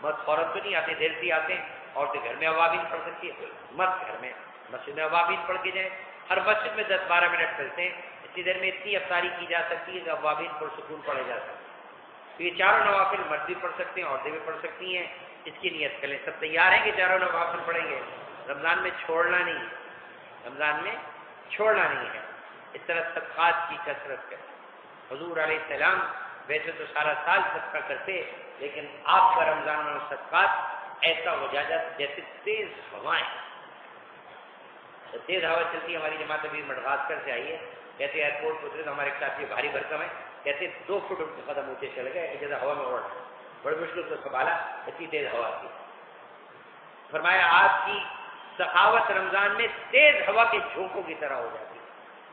[SPEAKER 1] مرد فوراً تو نہیں آتے، دیر سے آتے ہیں، عورتیں گھر میں اوابین پڑھ سکتی ہے، مرد گھر میں مسجد میں اوابین پڑھ کے جائیں۔ ہر مسجد میں 10-12 منٹ چلتے ہیں، اتنی دیر میں اتنی افطاری کی جا سکتی ہے کہ اوابین پرسکون پڑھے جا سکتے ہیں۔ تو یہ چاروں نوافل مرد بھی پڑھ سکتے ہیں، عورتیں بھی پڑھ سکتی ہیں، اس کی نیت کریں۔ سب تیار ہیں کہ چاروں نوافل پڑھیں گے؟ رمضان میں چھوڑنا نہیں ہے، رمضان میں چھوڑنا نہیں ہے۔ اس طرح صدقات کی کثرت کریں۔ حضور علیہ السلام ویسے تو سارا سال صدقہ کرتے، لیکن آپ کا رمضان میں صدقات ایسا ہو جاتا جیسے تیز ہوائیں۔ تیز ہوا چلتی ہے، ہماری جماعت ابھی مڈغاسکر سے آئی ہے، کہتے ایئرپورٹ اترے تو ہمارے ساتھی بھاری بھرکم ہے، کہتے 2 فٹ ان کے قدم اونچے چلے گئے، جیسے ہوا میں اڑ رہے، بڑی مشکل سے سنبھالا، اتنی تیز ہوا تھی۔ فرمایا آپ کی سخاوت رمضان میں تیز ہوا کے جھونکوں کی طرح ہو جاتی ہے۔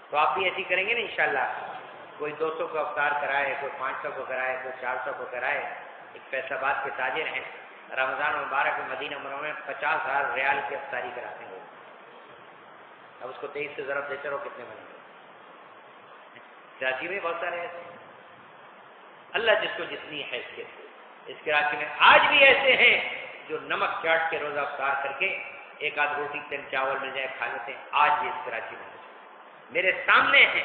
[SPEAKER 1] تو آپ بھی ایسی کریں گے نا انشاءاللہ، کوئی 200 کو افطار کرائے، کوئی 500 کو کرائے، کوئی 400 کو کرائے۔ ایک فیصل آباد کے تاجر ہیں، رمضان مبارک میں مدینہ منورہ میں 50,000 ریال کی افطاری کراتے ہیں۔ اب اس کو 23 سے ضرب دیتے رہو کتنے بنے گے؟ کراچی میں بہت سارے ایسے ہیں، اللہ جس کو جتنی حیثیت، اس کراچی میں آج بھی ایسے ہیں جو نمک چاٹ کے روزہ افطار کر کے 1 آدھ روٹی 3 چاول مل جائے کھا لیتے ہیں، آج بھی اس کراچی میں میرے سامنے ہیں۔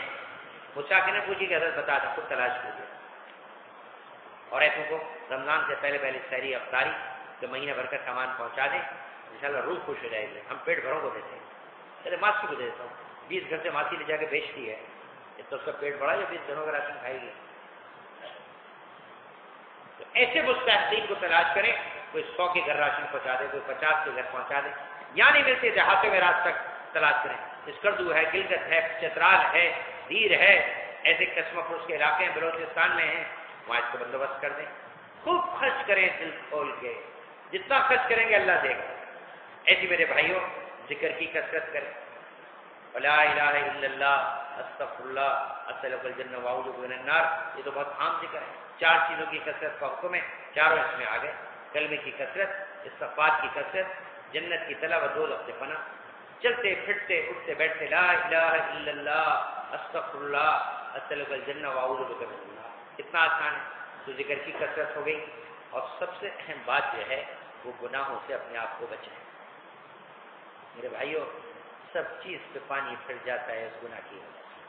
[SPEAKER 1] مجھ سے نے پوچھی کہ حضرت بتا دیں، خود تلاش کیجیے۔ اور ایسوں کو رمضان سے پہلے سحری افطاری جو مہینہ بھر کا سامان پہنچا دیں، انشاءاللہ روح خوش ہو جائے گی۔ ہم پیٹ بھروں کو دیتے ہیں، چلے ماسی کو دے دیتا ہوں، 20 گھر سے ماسی لے جا کے بیچتی ہے، تو اس کا پیٹ بڑا جو 20 گھروں کا راشن کھائے گی۔ تو ایسے مستحقین کو تلاش کریں، کوئی 100 کے گھر راشن پہنچا دے، کوئی 50 کے گھر پہنچا دے، یا نہیں ملتے دیہاتوں میں رات تک تلاش کریں۔ اسکردو ہے، گلگت ہے، چترال ہے، دیر ہے، ایسے قسم پرس کے علاقے ہیں، بلوچستان میں ہیں، وہاں اس کو بندوبست کر دیں۔ خوب خرچ کریں دل کھول کے، جتنا خرچ کریں گے اللہ دے گا۔ ایسی میرے بھائیوں ذکر کی کثرت کریں، لا الہ الا اللہ، استغفر اللہ، اسألک الجنہ واعوذ بک من النار، یہ تو بہت عام ذکر ہے۔ 4 چیزوں کی کثرت کا حکم ہے، چاروں اس میں آ گئے، کلمے کی کثرت، استغفار کی کثرت، جنت کی طلب اور دوزخ سے پناہ، چلتے پھرتے اٹھتے بیٹھتے لا الہ الا اللہ، استغفر اللہ، اسألک الجنہ واعوذ بک من النار، اتنا آسان ہے۔ تو ذکر کی کثرت ہو گئی، اور سب سے اہم بات جو ہے وہ گناہوں سے اپنے آپ کو بچائیں۔ میرے بھائیوں سب چیز پہ پانی پھر جاتا ہے اس گناہ کی وجہ سے،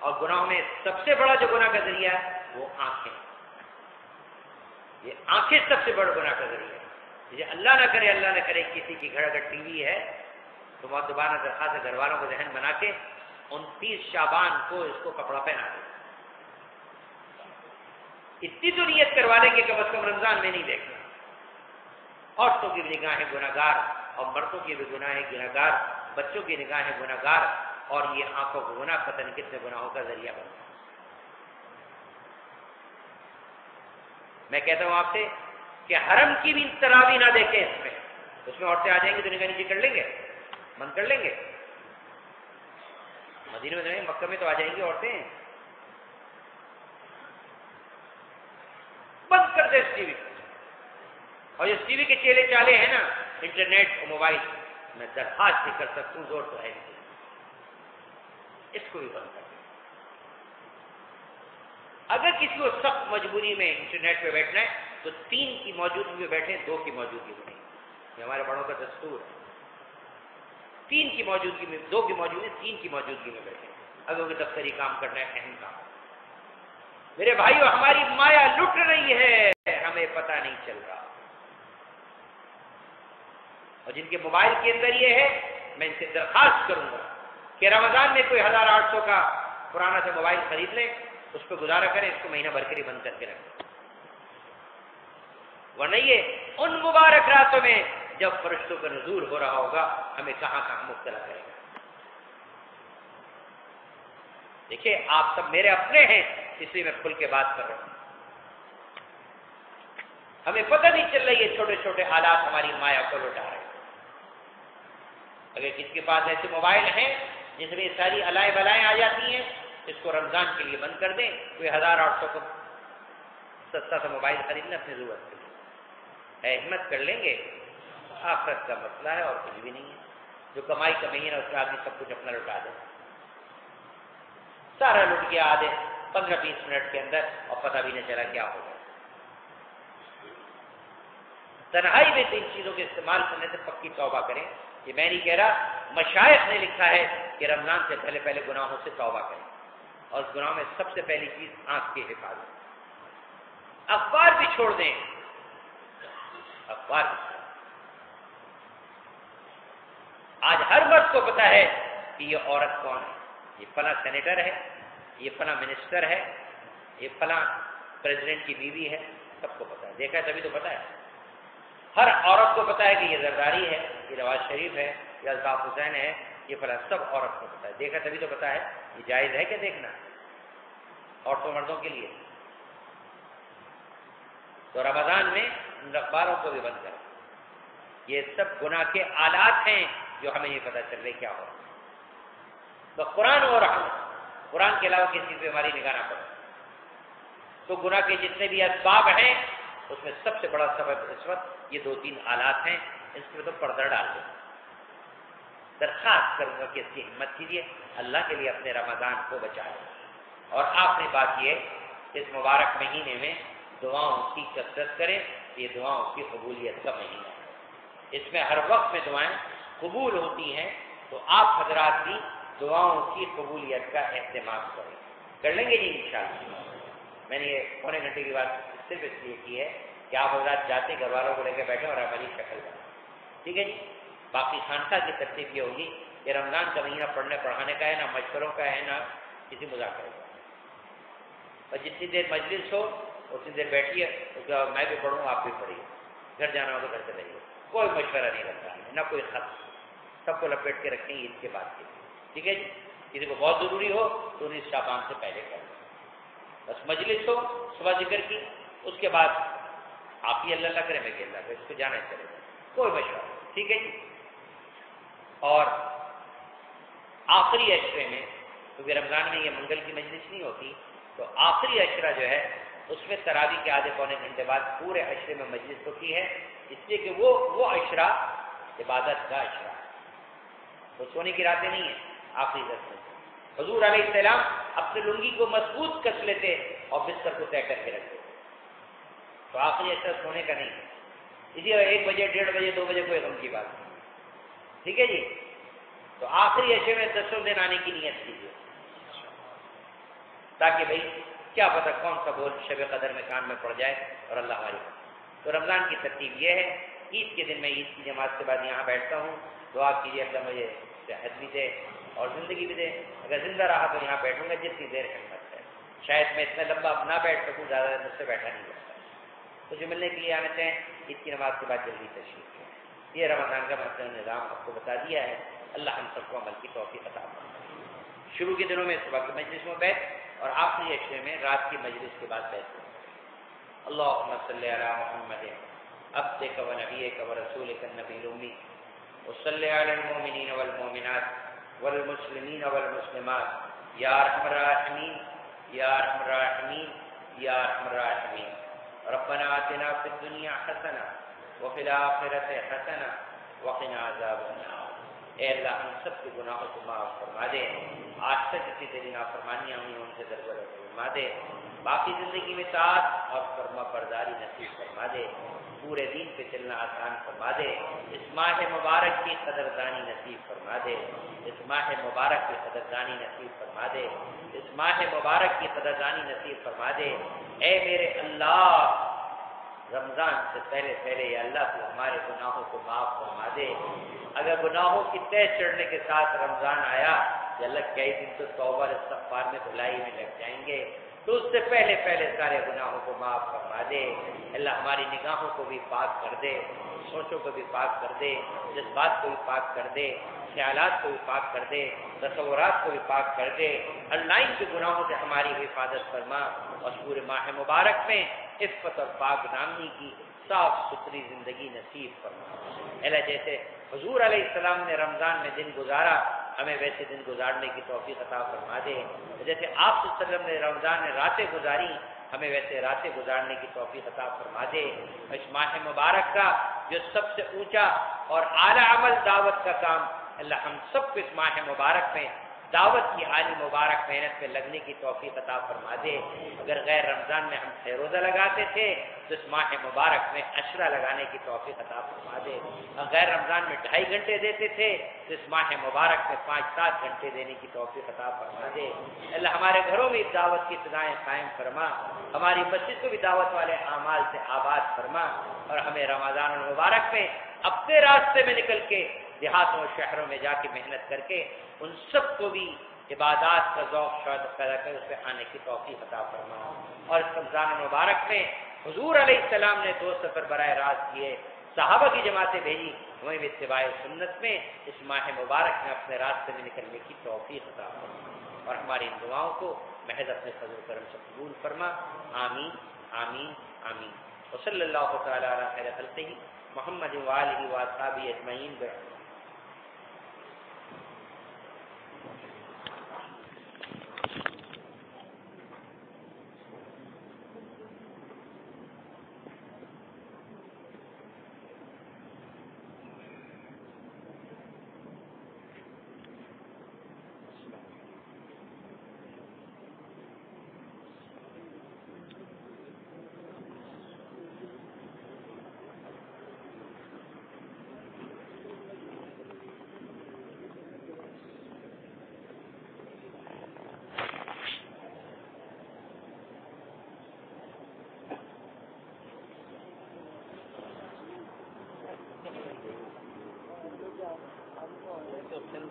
[SPEAKER 1] اور گناہوں میں سب سے بڑا جو گناہ کا ذریعہ ہے وہ آنکھیں، یہ آنکھیں سب سے بڑا گناہ کا ذریعہ ہے۔ یہ اللہ نہ کرے کسی کی گھر اگر ٹی وی ہے تو بہت دوبارہ درخواست ہے گھر والوں کو ذہن بنا کے 29 شعبان کو اس کو کپڑا پہنا دے، اتنی تو نیت کروا لیں کہ کم از کم رمضان میں نہیں دیکھنا۔ عورتوں کی بھی نگاہیں گناہگار، اور مردوں کی بھی گناہیں گناہگار، بچوں کی نگاہیں گناہگار، اور یہ آنکھوں کو گناہ پتہ نہیں کتنے گناہوں کا ذریعہ بنتا ہے۔ میں کہتا ہوں آپ سے کہ حرم کی بھی تراویح نہ دیکھیں، اس میں عورتیں آ جائیں گی تو نگاہ نیچے کر لیں گے، بند کر لیں گے۔ مدینہ میں نہیں، مکہ میں تو آ جائیں گی عورتیں، بند کر دے اس ٹی وی۔ اور یہ ٹی وی کے چیلے چالے ہیں نا، انٹرنیٹ اور موبائل، میں درخواست نہیں کر سکتا ہوں، زور تو ہے نہیں، اس کو بھی بند کر دیں۔ اگر کسی کو سخت مجبوری میں انٹرنیٹ پہ بیٹھنا ہے تو 3 کی موجودگی میں بیٹھیں، 2 کی موجودگی میں نہیں، یہ ہمارے بڑوں کا دستور ہے۔ 3 کی موجودگی میں، 2 کی موجودگی میں، 3 کی موجودگی میں بیٹھیں، اگر وہ دفتری کام کرنا ہے، اہم کام۔ میرے بھائیو ہماری مایا لٹ رہی ہے، ہمیں پتہ نہیں چل رہا۔ اور جن کے موبائل کے اندر یہ ہے میں ان سے درخواست کروں گا کہ رمضان میں کوئی 1800 کا پرانا سے موبائل خرید لیں، اس پہ گزارا کریں، اس کو مہینہ بھر کے لیے بند کر کے رکھیں، ورنہ یہ ان مبارک راتوں میں جب فرشتوں کا نزول ہو رہا ہوگا ہمیں کہاں کہاں مبتلا کرے گا۔ دیکھیے آپ سب میرے اپنے ہیں، اس لیے میں کھل کے بات کر رہا ہوں۔ ہمیں پتہ نہیں چل رہا یہ چھوٹے چھوٹے حالات ہماری مایا کو لوٹا رہے ہیں۔ اگر کسی کے پاس ایسے موبائل ہیں جس میں ساری علائیں بلائیں آ جاتی ہیں، اس کو رمضان کے لیے بند کر دیں، کوئی 1800 کا سستا سا موبائل خریدنا اپنی ضرورت کے لیے ہمت کر لیں گے، آخرت کا مسئلہ ہے اور کچھ بھی نہیں ہے۔ جو کمائی کا مہینہ اس میں آدمی سب کچھ اپنا لوٹا دے، سارا لٹ گیا آدھے 15-20 منٹ کے اندر اور پتہ بھی نہیں چلا کیا ہوگا۔ تنہائی میں ان چیزوں کے استعمال کرنے سے پکی توبہ کریں۔ یہ میں نہیں کہہ رہا، مشائخ نے لکھا ہے کہ رمضان سے پہلے پہلے گناہوں سے توبہ کریں، اور اس گناہوں میں سب سے پہلی چیز آنکھ کی حفاظت۔ اخبار بھی چھوڑ دیں، اخبار بھی۔ آج ہر مرد کو پتا ہے کہ یہ عورت کون ہے، یہ فلاں سینیٹر ہے، یہ فلاں منسٹر ہے، یہ فلاں پریزیڈنٹ کی بیوی ہے، سب کو پتا ہے۔ دیکھا ہے تبھی تو پتا ہے۔ ہر عورت کو پتا ہے کہ یہ زرداری ہے، یہ نواز شریف ہے، یہ الطاف حسین ہے، یہ فلاں، سب عورت کو پتا ہے۔ دیکھا تبھی تو پتا ہے۔ یہ جائز ہے کہ دیکھنا عورتوں مردوں کے لیے؟ تو رمضان میں ان اخباروں کو بھی بند کریں۔ یہ سب گناہ کے آلات ہیں جو ہمیں نہیں پتہ چل رہے کیا ہو رہا ہے۔ تو قرآن اور قرآن کے علاوہ کسی پہ ہماری نگاہ نہ پڑے۔ تو گناہ کے جتنے بھی اسباب ہیں اس میں سب سے بڑا سبب اس وقت یہ 2-3 آلات ہیں، اس میں تو پردہ ڈال دیں۔ درخواست کروں گا کہ اس کی ہمت کیجیے، اللہ کے لیے اپنے رمضان کو بچائیں۔ اور آخری بات یہ، اس مبارک مہینے میں دعاؤں کی کثرت کریں۔ یہ دعاؤں کی قبولیت کا مہینہ ہے، اس میں ہر وقت میں دعائیں قبول ہوتی ہیں، تو آپ حضرات بھی دعاؤں کی قبولیت کا اہتمام کریں۔ کر لیں گے جی انشاءاللہ۔ میں نے یہ پونے گھنٹے کی بات صرف اس لیے کی ہے کہ آپ حضرات جاتے گھر والوں کو لے کے بیٹھے اور ہماری شکل بنائیں، ٹھیک ہے جی۔ باقی خانقاہ کی ترتیب یہ ہوگی کہ رمضان کا مہینہ پڑھنے پڑھانے کا ہے، نہ مشوروں کا ہے، نہ کسی مذاکرے کا، اور جتنی دیر مجلس ہو اتنی دیر بیٹھیے، میں بھی پڑھوں آپ بھی پڑھیے، گھر جانا ہو تو گھر چلے جائیے، کوئی مشورہ نہیں رکھتا ہے، نہ کوئی خط، سب کو لپیٹ کے رکھیں عید کے بعد کے، ٹھیک ہے جی۔ کسی کو بہت ضروری ہو تو 19 شعبان سے پہلے کر لیں، بس مجلس ہو صبح ذکر کی، اس کے بعد آپ ہی اللہ کرے، میں کہ اللہ کرے، اس کو جانا چلے جائے، کوئی مشورہ نہیں، ٹھیک ہے جی۔ اور آخری عشرے میں، کیونکہ رمضان میں یہ منگل کی مجلس نہیں ہوتی، تو آخری عشرہ جو ہے اس میں تراویح کے آدھے پونے گھنٹے بعد پورے عشرے میں مجلس ہوتی ہے، اس لیے کہ وہ عشرہ عبادت کا عشرہ ہے، وہ سونے کی راتیں نہیں ہیں۔ آخری دس میں حضور علیہ السلام اپنے لنگی کو مضبوط کس لیتے اور بستر کو طے کر کے رکھتے، تو آخری عشرہ سونے کا نہیں ہے، اسی لیے 1 بجے 1:30 بجے 2 بجے کوئی غم کی بات نہیں، ٹھیک ہے جی۔ تو آخری عشرے میں 10 دن آنے کی نیت کیجیے، تاکہ بھائی کیا پتہ کون سا بول شب قدر میں کان میں پڑ جائے اور اللہ ہماری۔ تو رمضان کی ترتیب یہ ہے، عید کے دن میں عید کی جماعت کے بعد یہاں بیٹھتا ہوں، دعا کیجیے اللہ مجھے صحت بھی دے اور زندگی بھی دے، اگر زندہ رہا تو یہاں بیٹھوں گا جتنی دیر ہمت ہے، شاید میں اتنا لمبا نہ بیٹھ سکوں، زیادہ مجھ سے بیٹھا نہیں جاتا، تو جو ملنے کے لیے آنا چاہیں عید کی نماز کے بعد جلدی تشریف لیں۔ یہ رمضان کا مسئلہ نظام آپ کو بتا دیا ہے، اللہ ہم سب کو عمل کی توفیق عطا فرمائے۔ شروع کے دنوں میں صبح کی مجلس میں بیٹھ اور آخری عشرے میں رات کی مجلس کے بعد بیٹھ کریں۔ اللہم صلی علی محمد عبدک و نبیک و رسولک النبی الامی وصلی علی المؤمنین والمؤمنات والمسلمین والمسلمات یا ارحم الراحمین یا ارحم الراحمین یا ارحم الراحمین۔ ربنا آتنا فی الدنیا حسنہ وفی الآخرۃ حسنہ وقنا عذاب النار۔ اے اللہ ہم سب کے گناہوں کو معاف فرما دے، آج تک جتنی تیری نافرمانیاں ہوئی ان سے درگزر فرما دے، باقی زندگی میں طاعت اور فرما برداری نصیب فرما دے، پورے دین پہ چلنا آسان فرما دے، اس ماہ مبارک کی قدردانی نصیب فرما دے، اس ماہ مبارک کی قدردانی نصیب فرما دے، اس ماہ مبارک کی قدردانی نصیب فرما دے۔ اے میرے اللہ، رمضان سے پہلے پہلے یا اللہ تو ہمارے گناہوں کو معاف فرما دے۔ اگر گناہوں کی طے چڑھنے کے ساتھ رمضان آیا یا اللہ کئی دن تو توبہ استغفار میں دھلائی میں لگ جائیں گے، تو اس سے پہلے پہلے سارے گناہوں کو معاف فرما دے۔ اللہ ہماری نگاہوں کو بھی پاک کر دے، سوچوں کو بھی پاک کر دے، جذبات کو بھی پاک کر دے، خیالات کو بھی پاک کر دے، تصورات کو بھی پاک کر دے۔ اللہ ان کے گناہوں سے ہماری حفاظت فرما اور پورے ماہ مبارک میں عفت اور پاک دامنی کی صاف ستھری زندگی نصیب فرما۔ اللہ جیسے حضور علیہ السلام نے رمضان میں دن گزارا، ہمیں ویسے دن گزارنے کی توفیق عطا فرما دے۔ جیسے آپ صلی اللہ علیہ وسلم نے رمضان میں راتیں گزاری، ہمیں ویسے راتیں گزارنے کی توفیق عطا فرما دے۔ اس ماہ مبارک کا جو سب سے اونچا اور اعلیٰ عمل دعوت کا کام، اللہ ہم سب کو اس ماہ مبارک میں دعوت کی عالی مبارک محنت میں لگنے کی توفیق عطا فرما دے۔ اگر غیر رمضان میں ہم 6 روزہ لگاتے تھے تو اس ماہ مبارک میں عشرہ لگانے کی توفیق عطا فرما دے۔ اور غیر رمضان میں 2.5 گھنٹے دیتے تھے تو اس ماہ مبارک میں 5-7 گھنٹے دینے کی توفیق عطا فرما دے۔ اللہ ہمارے گھروں میں اس دعوت کی ابتدائیں قائم فرما، ہماری مسجد کو بھی دعوت والے اعمال سے آباد فرما، اور ہمیں رمضان المبارک میں اپنے راستے میں نکل کے دیہاتوں اور شہروں میں جا کے محنت کر کے ان سب کو بھی عبادات کا ذوق شوق پیدا کر اس پہ آنے کی توفیق عطا فرما۔ اور اس رمضان المبارک میں حضور علیہ السلام نے 2 سفر براہ راست کیے، صحابہ کی جماعتیں بھیجی، ہمیں بھی اتباع سنت میں اس ماہ مبارک میں اپنے راستے میں نکلنے کی توفیق عطا فرما، اور ہماری ان دعاؤں کو محض اپنے فضل و کرم سے قبول فرما۔ آمین آمین آمین۔ وصلی اللہ تعالی علی خیر خلقہ محمد وآلہ وصحبہ اجمعین برحمتہ۔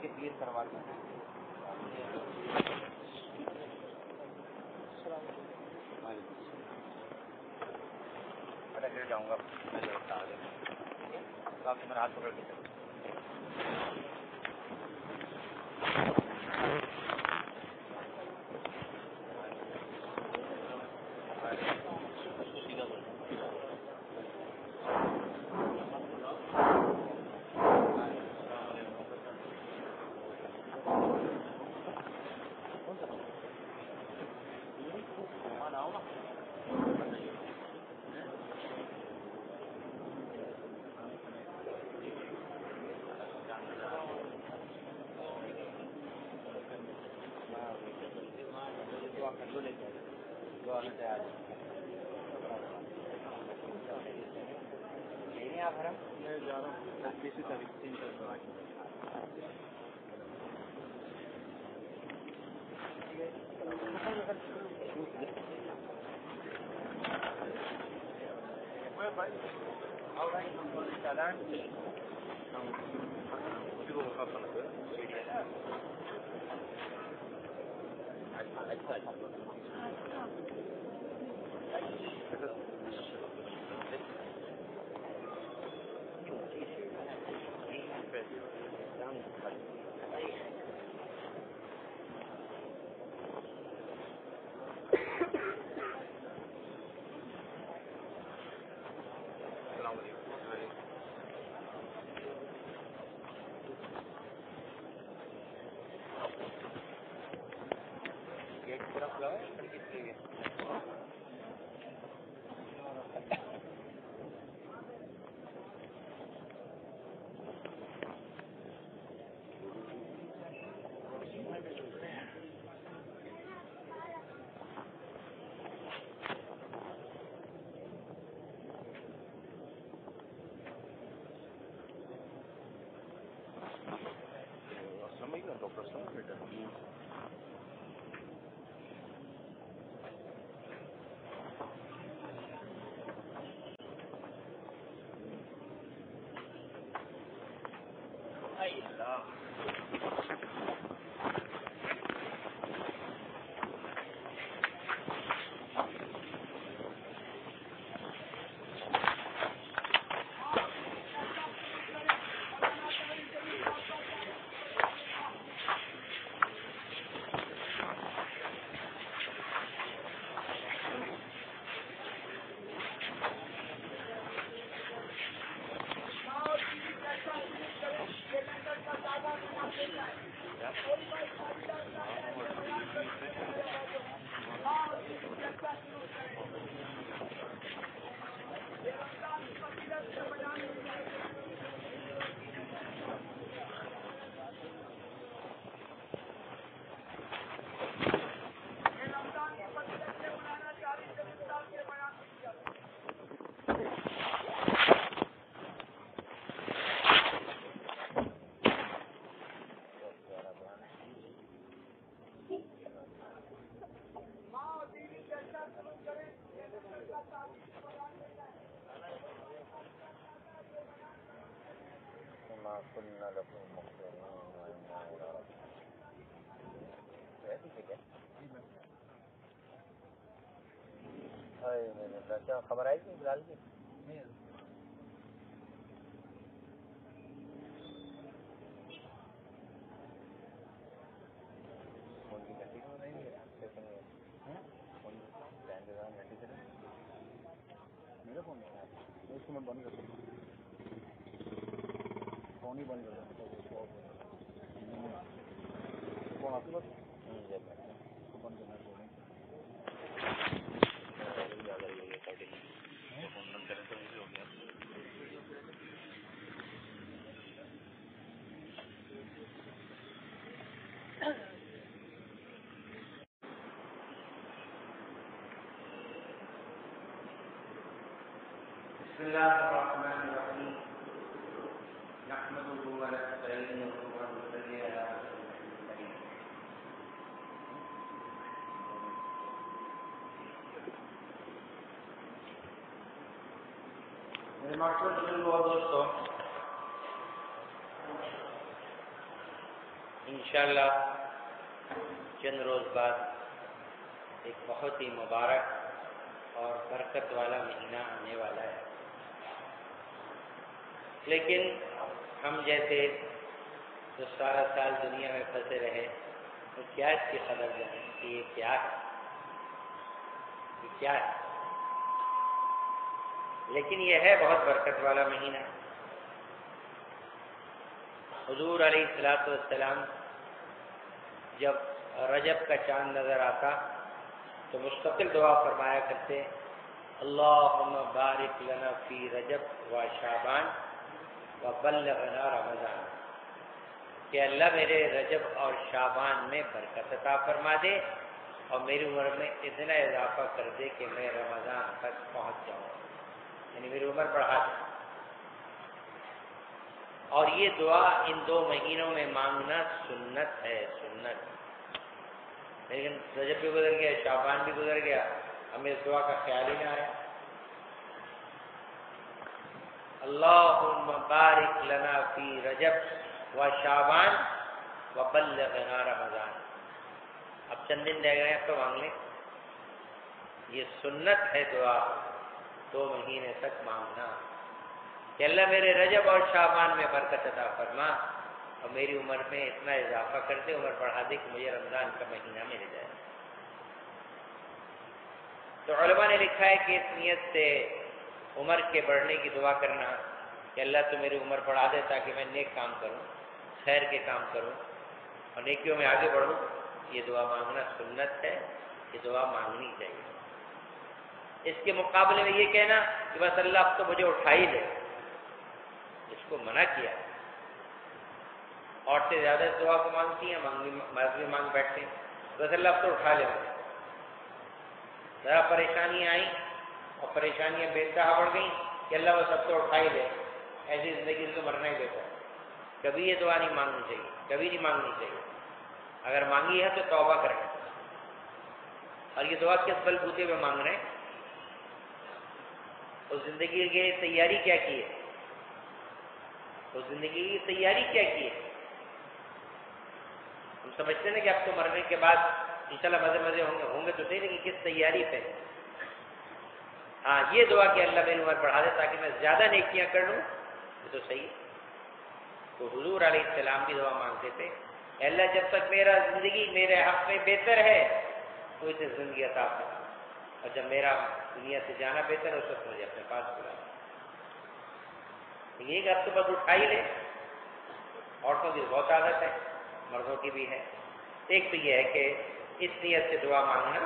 [SPEAKER 1] کے کلیئر کروا دیں۔ گر جاؤں گا میں آپ سے میرا ہاتھ پکڑ کے
[SPEAKER 2] كنا لكم مقرنين وإنا إلى ربكم. کیا خبر آئی تھی بلال کی؟ فون کی گھنٹی کیوں نہیں ہے؟ گھنٹی سے میرا فون اس کو میں بند کر دوں، فون ہی بند کر دوں، فون آپ کے پاس بند کرنا فون بند کریں تو مجھے ہو گیا.
[SPEAKER 1] بسم الله الرحمن الرحيم نحمده ونستعينه ونصلي على رسوله الكريم. میرے معزز بزرگوں اور دوستوں، انشاءاللہ چند روز بعد ایک بہت ہی مبارک اور برکت والا مہینہ آنے والا ہے، لیکن ہم جیسے جو سارا سال دنیا میں پھنسے رہے تو کیا اس کی قدر جانیں کہ یہ کیا ہے، یہ کیا ہے. لیکن یہ ہے بہت برکت والا مہینہ. حضور علیہ الصلوۃ والسلام جب رجب کا چاند نظر آتا تو مستقل دعا فرمایا کرتے، اللہم بارک لنا فی رجب و شعبان وبلغنا رمضان، کہ اللہ میرے رجب اور شعبان میں برکت عطا فرما دے اور میری عمر میں اتنا اضافہ کر دے کہ میں رمضان تک پہنچ جاؤں، یعنی میری عمر بڑھا دے. اور یہ دعا ان دو مہینوں میں مانگنا سنت ہے، سنت. لیکن رجب بھی گزر گیا، شعبان بھی گزر گیا، ہمیں اس دعا کا خیال ہی نہ آیا. اللہم بارک لنا فی رجب و شعبان وبلغنا رمضان. اب چند دن رہ گئے ہیں تو مانگ لیں. یہ سنت ہے دعا 2 مہینے تک مانگنا کہ اللہ میرے رجب اور شعبان میں برکت عطا فرما اور میری عمر میں اتنا اضافہ کر دے، عمر بڑھا دے کہ مجھے رمضان کا مہینہ مل جائے. تو علماء نے لکھا ہے کہ اس نیت سے عمر کے بڑھنے کی دعا کرنا کہ اللہ تو میری عمر بڑھا دے تاکہ میں نیک کام کروں، خیر کے کام کروں اور نیکیوں میں آگے بڑھوں، یہ دعا مانگنا سنت ہے، یہ دعا مانگنی چاہیے. اس کے مقابلے میں یہ کہنا کہ بس اللہ اب تو مجھے اٹھا ہی لے، اس کو منع کیا. عورتیں زیادہ اس دعا کو مانگتی ہیں، مرد بھی مانگ بیٹھتے ہیں، بس اللہ اب تو اٹھا لے. ذرا پریشانیاں آئیں اور پریشانیاں بے انتہا بڑھ گئیں کہ اللہ وہ سب تو اٹھا ہی لے، ایسی زندگی سے تو مرنا ہی بہتر ہے. کبھی یہ دعا نہیں مانگنی چاہیے، کبھی نہیں مانگنی چاہیے. اگر مانگی ہے تو توبہ کریں. اور یہ دعا کس بل بوتے پہ مانگ رہے ہیں؟ اس زندگی کی تیاری کیا کی ہے؟ اس زندگی کی تیاری کیا کی ہے سمجھتے ہیں کہ اب تو مرنے کے بعد انشاءاللہ مزے مزے ہوں گے تو صحیح، لیکن کس تیاری پہ؟ ہاں یہ دعا کہ اللہ میری عمر بڑھا دے تاکہ میں زیادہ نیکیاں کر لوں، یہ تو صحیح ہے۔ تو حضور علیہ السلام بھی دعا مانگتے تھے، اے اللہ جب تک میرا زندگی میرے حق میں بہتر ہے تو اسے زندگی عطا کر، اور جب میرا دنیا سے جانا بہتر ہے اس وقت مجھے اپنے پاس بلا۔ یہ کہ اب تو بس اٹھا ہی لے، عورتوں کی بہت عادت ہے، مردوں کی بھی ہے۔ ایک تو یہ ہے کہ اس نیت سے دعا مانگنا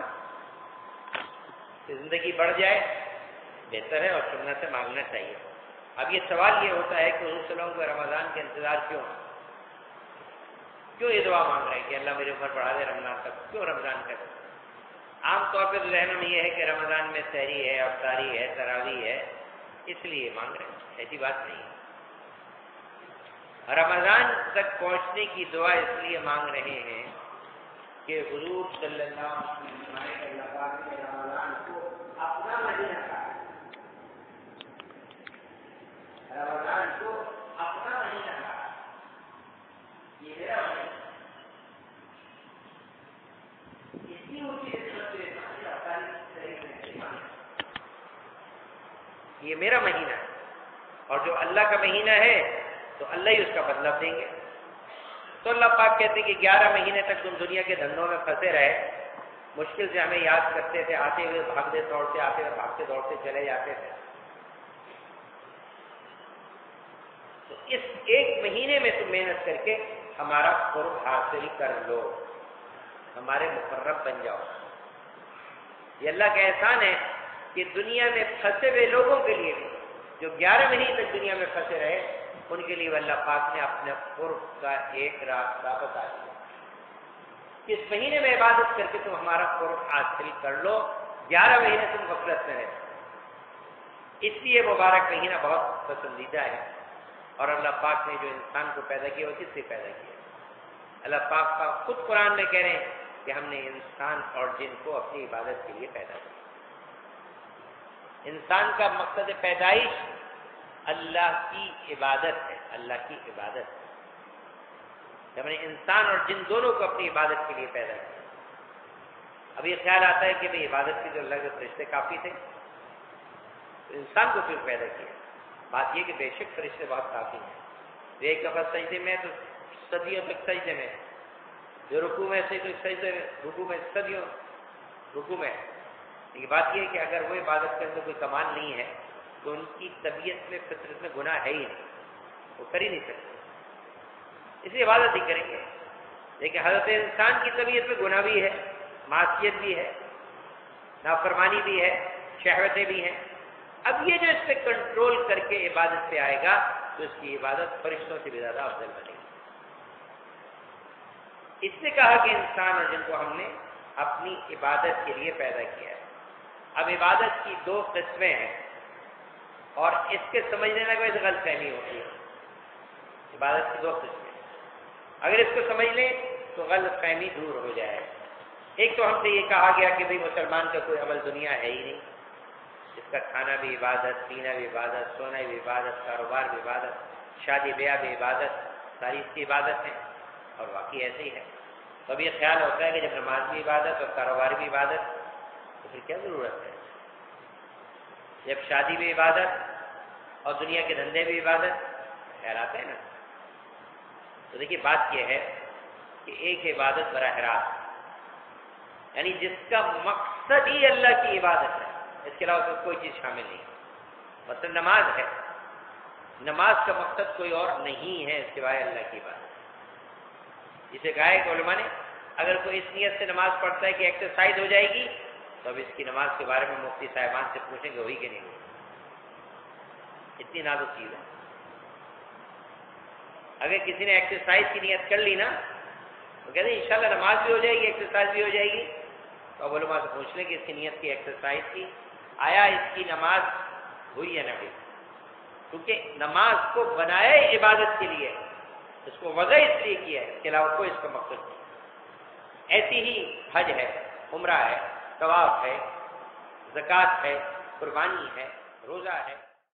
[SPEAKER 1] کہ زندگی بڑھ جائے بہتر ہے، اور سنت سے مانگنا چاہیے۔ اب یہ سوال یہ ہوتا ہے کہ حضور صلی اللہ علیہ وسلم کو رمضان کے انتظار کیوں یہ دعا مانگ رہے ہیں کہ اللہ میری عمر بڑھا دے رمضان تک؟ کیوں رمضان کا؟ عام طور پہ ذہن میں یہ ہے کہ رمضان میں سحری ہے، افطاری ہے، تراویح ہے، اس لیے مانگ رہے ہیں، ایسی بات نہیں ہے۔ رمضان تک پہنچنے کی دعا اس لیے مانگ رہے ہیں کہ حضور صلی اللہ علیہ وسلم نے رمضان کو اپنا مہینہ کہا، رمضان کو اپنا مہینہ کہا، یہ میرا مہینہ، اس کی اونچی نسبت سے یہ میرا مہینہ ہے، اور جو اللہ کا مہینہ ہے تو اللہ ہی اس کا بدلہ دیں گے۔ تو اللہ پاک کہتے ہیں کہ 11 مہینے تک تم دنیا کے دھندوں میں پھنسے رہے، مشکل سے ہمیں یاد کرتے تھے، آتے ہوئے بھاگتے دوڑتے، آتے ہوئے بھاگتے دوڑتے چلے جاتے تھے، تو اس ایک مہینے میں تم محنت کر کے ہمارا قرب حاصل کر لو، ہمارے مقرب بن جاؤ۔ یہ اللہ کا احسان ہے کہ دنیا میں پھنسے ہوئے لوگوں کے لیے بھی، جو 11 مہینے تک دنیا میں پھنسے رہے، ان کے لیے اللہ پاک نے اپنے قرب کا ایک راستہ بتا دیا۔ اس مہینے میں عبادت کر کے تم ہمارا قرب حاصل کر لو، 11 مہینے تم غفلت میں رہے۔ اس لیے مبارک مہینہ بہت پسندیدہ ہے، اور اللہ پاک نے جو انسان کو پیدا کیا وہ کس سے پیدا کیا؟ اللہ پاک کا خود قرآن میں کہہ رہے ہیں کہ ہم نے انسان اور جن کو اپنی عبادت کے لیے پیدا کیا۔ انسان کا مقصد پیدائش اللہ کی عبادت ہے، اللہ کی عبادت ہے۔ جب نے انسان اور جن دونوں کو اپنی عبادت کے لیے پیدا کیا، اب یہ خیال آتا ہے کہ بھئی عبادت کے جو اللہ کے فرشتے کافی تھے، تو انسان کو کیوں پیدا کیا؟ بات یہ کہ بے شک فرشتے بہت کافی ہیں، ایک دفعہ سجدے میں تو صدیوں تک سجدے میں، جو رکوع میں سے تو سجدے میں، رکوع میں صدیوں رکوع میں۔ لیکن بات یہ ہے کہ اگر وہ عبادت کے اندر کوئی کمال نہیں ہے تو ان کی طبیعت میں، فطرت میں گناہ ہے ہی نہیں، وہ کر ہی نہیں سکتے، اس لیے عبادت ہی کریں گے۔ لیکن حضرت انسان کی طبیعت میں گناہ بھی ہے، معصیت بھی ہے، نافرمانی بھی ہے، شہوتیں بھی ہیں۔ اب یہ جو اس پہ کنٹرول کر کے عبادت پہ آئے گا تو اس کی عبادت فرشتوں سے بھی زیادہ افضل بنے گی۔ اس نے کہا کہ انسان اور جن کو ہم نے اپنی عبادت کے لیے پیدا کیا ہے۔ اب عبادت کی 2 قسمیں ہیں، اور اس کے سمجھنے میں کوئی غلط فہمی ہوتی ہے۔ عبادت کی 2 قسمیں، اگر اس کو سمجھ لیں تو غلط فہمی دور ہو جائے۔ ایک تو ہم سے یہ کہا گیا کہ بھئی مسلمان کا کوئی عمل دنیا ہے ہی نہیں، اس کا کھانا بھی عبادت، پینا بھی عبادت، سونا بھی عبادت، کاروبار بھی عبادت، شادی بیاہ بھی عبادت، ساری اس کی عبادت ہے، اور واقعی ایسے ہی ہے۔ تو اب یہ خیال ہوتا ہے کہ جب نماز بھی عبادت اور کاروبار بھی عبادت تو پھر کیا ضرورت ہے؟ جب شادی بھی عبادت اور دنیا کے دھندے بھی عبادت، خیال آتا ہے نا؟ تو دیکھیے بات یہ ہے کہ ایک عبادت براہ راست، یعنی جس کا مقصد ہی اللہ کی عبادت ہے، اس کے علاوہ اس میں کوئی چیز شامل نہیں۔ مثلا نماز ہے، نماز کا مقصد کوئی اور نہیں ہے اس سوائے اللہ کی عبادت۔ جسے کہا ہے کہ علماء نے اگر کوئی اس نیت سے نماز پڑھتا ہے کہ ایکسرسائز ہو جائے گی، تو اب اس کی نماز کے بارے میں مفتی صاحبان سے پوچھیں گے ہوئی کہ نہیں ہوئی، اتنی نازک چیز ہے۔ اگر کسی نے ایکسرسائز کی نیت کر لی نا تو کہتے ہیں انشاءاللہ نماز بھی ہو جائے گی، ایکسرسائز بھی ہو جائے گی، تو اب علماء سے پوچھ لیں کہ اس کی نیت کی ایکسرسائز کی، آیا اس کی نماز ہوئی یا نہ ہوئی؟ کیونکہ نماز کو بنایا عبادت کے لیے، اس کو وضع اس لیے کیا ہے، اس کے علاوہ کوئی اس کا مقصد نہیں۔ ایسی ہی حج ہے، عمرہ ہے، طواف ہے، زکوٰۃ ہے، قربانی ہے، روزہ ہے۔